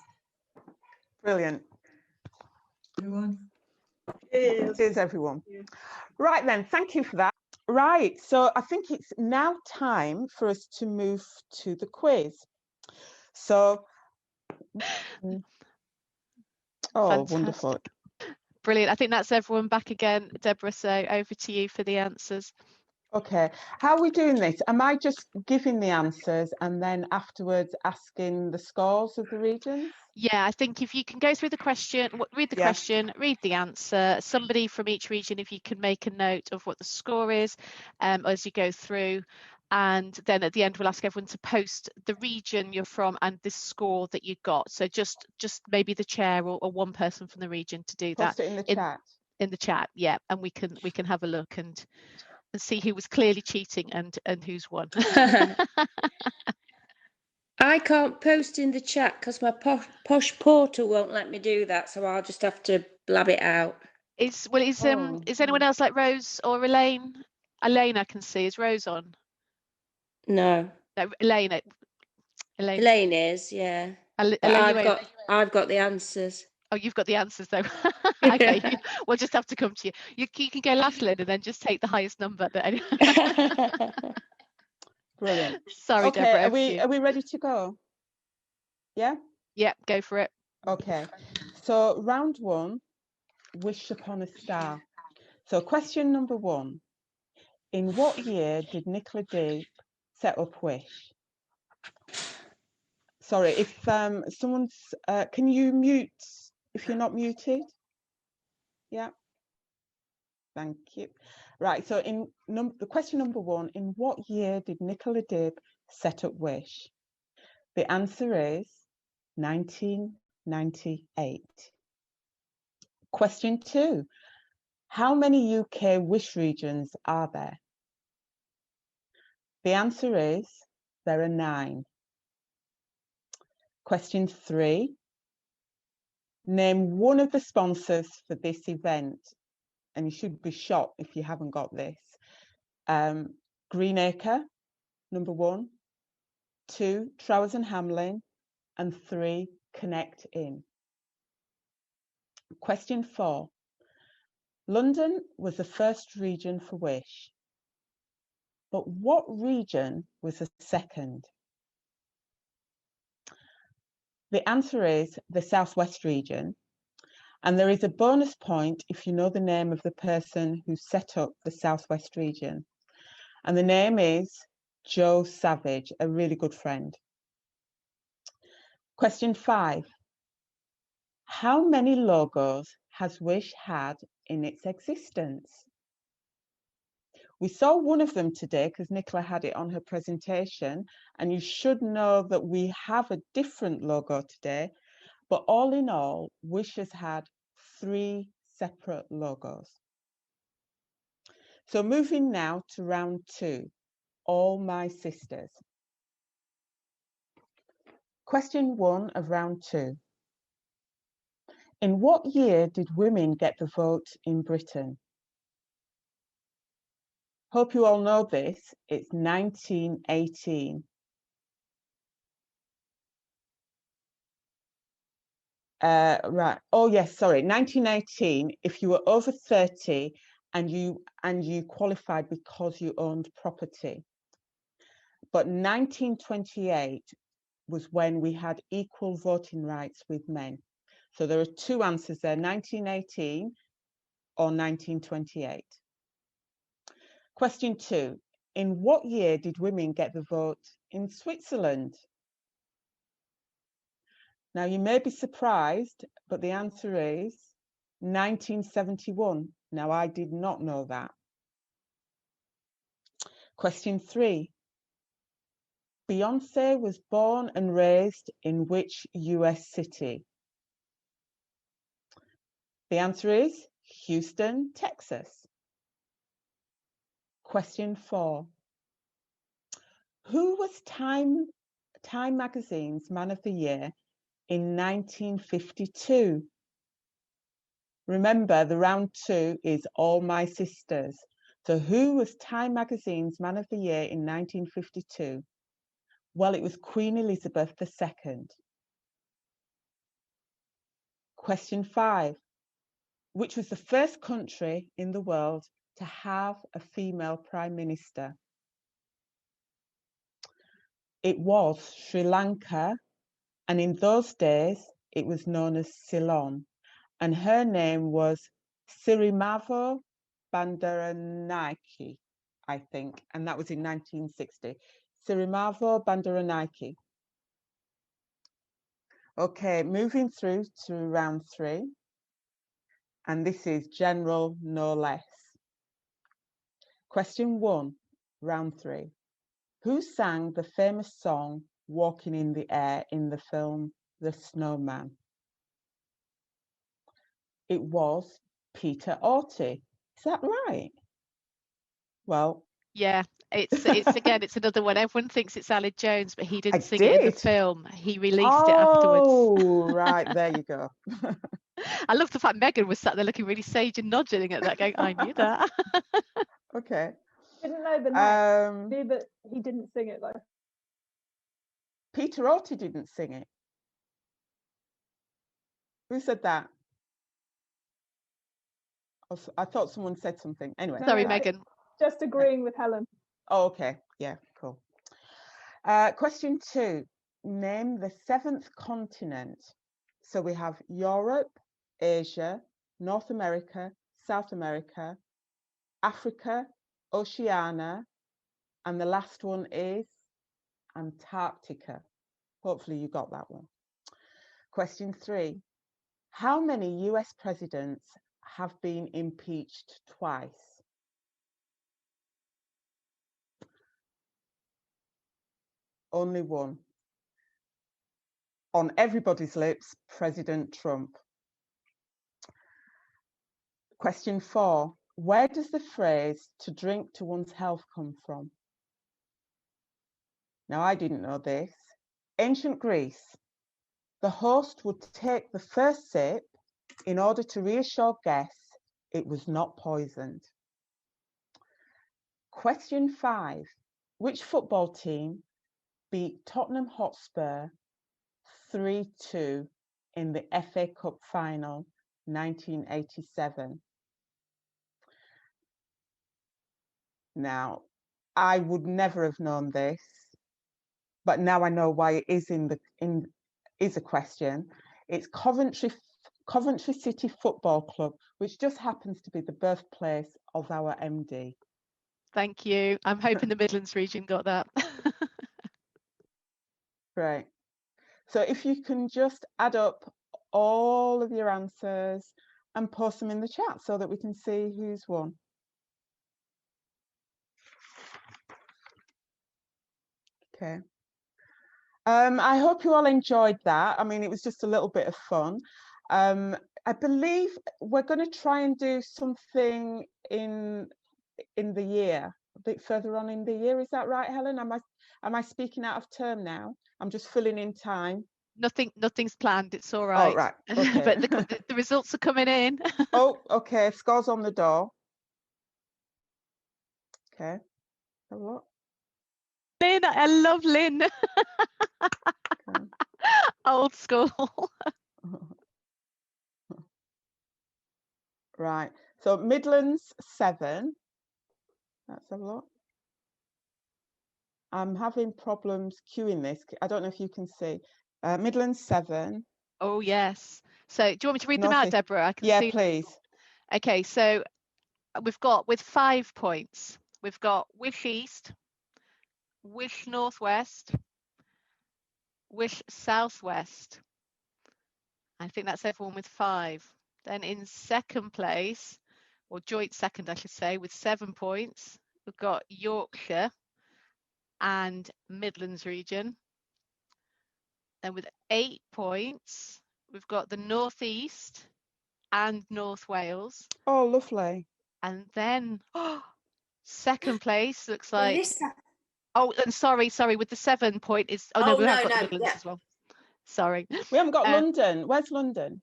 Brilliant. Everyone. Cheers. Cheers, everyone. Yeah. Right then, thank you for that. Right, so I think it's now time for us to move to the quiz. So, Fantastic. Wonderful. Brilliant. I think that's everyone back again. Deborah, so over to you for the answers. Okay, how are we doing this? Am I just giving the answers and then afterwards asking the scores of the regions? Yeah, I think if you can go through the question, read the Yeah. question, read the answer, somebody from each region, if you can make a note of what the score is as you go through. And then at the end, we'll ask everyone to post the region you're from and the score that you got. So just maybe the chair or one person from the region to do that. Post it in the chat. In the chat, yeah, and we can have a look and see who was clearly cheating and who's won. I can't post in the chat because my posh portal won't let me do that, so I'll just have to blab it out. Is anyone else like Rose or Elaine? Elaine, I can see. Is Rose on? No. No, Elaine. Elaine is, yeah. I've got the answers. Oh, you've got the answers though. Okay, we'll just have to come to you. You can go last, Lynn, and then just take the highest number. Brilliant. Sorry, Okay, Deborah. are we ready to go? Yeah? Yeah, go for it. Okay. So round one, wish upon a star. So question number 1. In what year did Nicola D set up Wish? Sorry, if someone's can you mute if you're not muted? Yeah. Thank you. Right, so in the question number 1, in what year did Nicola Dib set up Wish? The answer is 1998. Question 2, how many UK Wish regions are there? The answer is there are 9. Question 3, name one of the sponsors for this event. And you should be shocked if you haven't got this. Greenacre, number 1, 2, Trowers and Hamlin, and 3, Connect In. Question 4. London was the first region for Wish, but what region was the second? The answer is the Southwest region, and there is a bonus point if you know the name of the person who set up the Southwest region. And the name is Joe Savage, a really good friend. Question 5. How many logos has Wish had in its existence? We saw one of them today because Nicola had it on her presentation, and you should know that we have a different logo today, but all in all, Wish has had 3 separate logos. So moving now to round 2, All My Sisters. Question 1 of round 2. In what year did women get the vote in Britain? Hope you all know this. It's 1918. Right. Oh, yes, sorry. 1918, if you were over 30 and you qualified because you owned property. But 1928 was when we had equal voting rights with men. So there are two answers there, 1918 or 1928. Question 2. In what year did women get the vote in Switzerland? Now you may be surprised, but the answer is 1971. Now I did not know that. Question 3. Beyonce was born and raised in which US city? The answer is Houston, Texas. Question 4. Who was Time magazine's Man of the Year in 1952? Remember, the round 2 is all my sisters. So who was Time magazine's Man of the Year in 1952? Well, it was Queen Elizabeth II. Question 5. Which was the first country in the world to have a female prime minister? It was Sri Lanka, and in those days it was known as Ceylon, and her name was Sirimavo Bandaranaike, I think, and that was in 1960. Sirimavo Bandaranaike. Okay, moving through to round 3, and this is general, no less. Question 1, round 3. Who sang the famous song Walking in the Air in the film The Snowman? It was Peter Orty. Is that right? Well, Yeah, it's again, it's another one. Everyone thinks it's Aled Jones, but he didn't I sing it in the did. film. He released it afterwards. Oh, right, there you go. I love the fact Megan was sat there looking really sage and nodding at that, going, I knew that. Okay. Didn't know the next. Knew that he didn't sing it though. Peter Orty didn't sing it. Who said that? I thought someone said something. Anyway. Sorry, Megan. Just agreeing with Helen. Oh, okay. Yeah, cool. Question 2. Name the 7th continent. So we have Europe, Asia, North America, South America, Africa, Oceania, and the last one is Antarctica. Hopefully you got that one. Question 3. How many US presidents have been impeached twice? Only one. On everybody's lips, President Trump. Question 4. Where does the phrase to drink to one's health come from? Now, I didn't know this. Ancient Greece. The host would take the first sip in order to reassure guests it was not poisoned. Question 5. Which football team beat Tottenham Hotspur 3-2 in the FA Cup final 1987? Now, I would never have known this, but now I know why it is is a question. It's Coventry City Football Club, which just happens to be the birthplace of our MD. Thank you. I'm hoping the Midlands region got that. Great. So if you can just add up all of your answers and post them in the chat so that we can see who's won. Okay. I hope you all enjoyed that. I mean, it was just a little bit of fun. I believe we're going to try and do something in the year, a bit further on in the year. Is that right, Helen? Am I speaking out of term now? I'm just filling in time. Nothing's planned. It's all right. Oh, right. Okay. But the results are coming in. Oh, okay. Scores on the door. Okay. Have a look. Lynn, I love Lynn. Okay. Old school. Right. So Midlands 7. Let's have a look. I'm having problems queuing this. I don't know if you can see. Midlands 7. Oh, yes. So do you want me to read them North out, East. Deborah? I can Yeah, see. please. Okay, so we've got with 5 points, we've got Wish East, Wish Northwest, Wish Southwest. I think that's everyone with 5. Then in second place, or joint second, I should say, with 7 points, we've got Yorkshire and Midlands region. Then with 8 points, we've got the North East and North Wales. Oh, lovely. And then second place looks like, Melissa. oh, and sorry, with the 7 point is, oh no, we have got the Midlands as well. Sorry. We haven't got London. Where's London?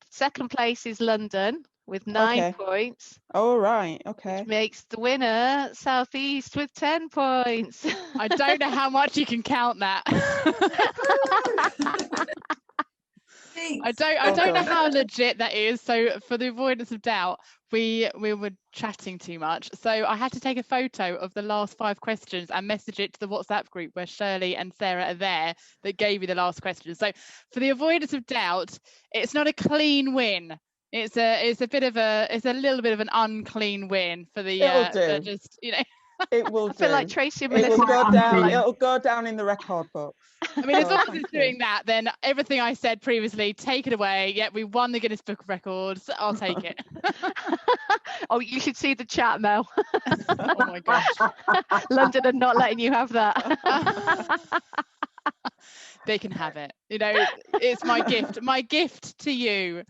Second place is London with 9 points. Oh, right. Okay. Which makes the winner South East with 10 points. I don't know how much you can count that. I don't know how legit that is. So for the avoidance of doubt, we were chatting too much. So I had to take a photo of the last 5 questions and message it to the WhatsApp group where Shirley and Sarah are there that gave you the last question. So for the avoidance of doubt, it's not a clean win. It's a little bit of an unclean win for the just, you know. It will do. I feel like Tracy and Melissa. Melissa. It'll go down in the record books. I mean, as long as it's doing that, then everything I said previously, take it away. Yeah, we won the Guinness Book of Records. I'll take it. Oh, you should see the chat, Mel. Oh my gosh. London are not letting you have that. They can have it. You know, it's my gift to you.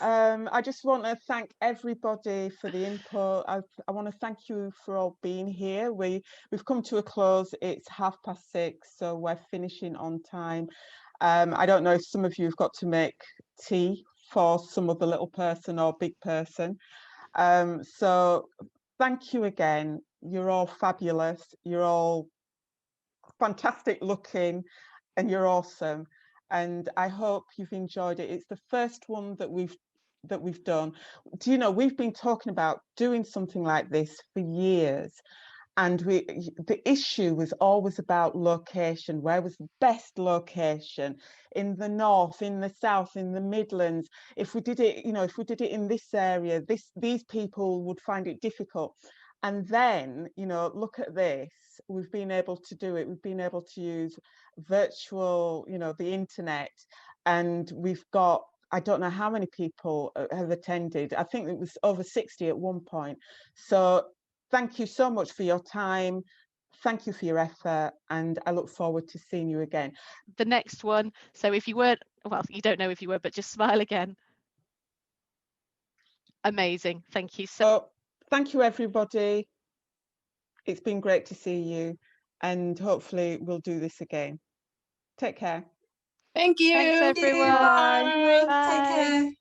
I just want to thank everybody for the input. I want to thank you for all being here. We've come to a close. It's 6:30, so we're finishing on time. I don't know if some of you have got to make tea for some other little person or big person. So thank you again. You're all fabulous. You're all fantastic looking, and you're awesome. And I hope you've enjoyed it. It's the first one that we've done. Do you know, we've been talking about doing something like this for years, and the issue was always about location. Where was the best location? In the north, in the south, in the Midlands? If we did it, you know, if we did it in this area, these people would find it difficult. And then, you know, look at this. We've been able to do it. We've been able to use virtual, you know, the internet, and we've got, I don't know how many people have attended. I think it was over 60 at one point. So thank you so much for your time. Thank you for your effort, and I look forward to seeing you again. The next one. So if you weren't, well, you don't know if you were, but just smile again. Amazing. Thank you so. Thank you, everybody. It's been great to see you, and hopefully we'll do this again. Take care. Thank you. Thanks, everyone. Bye. Bye. Take care.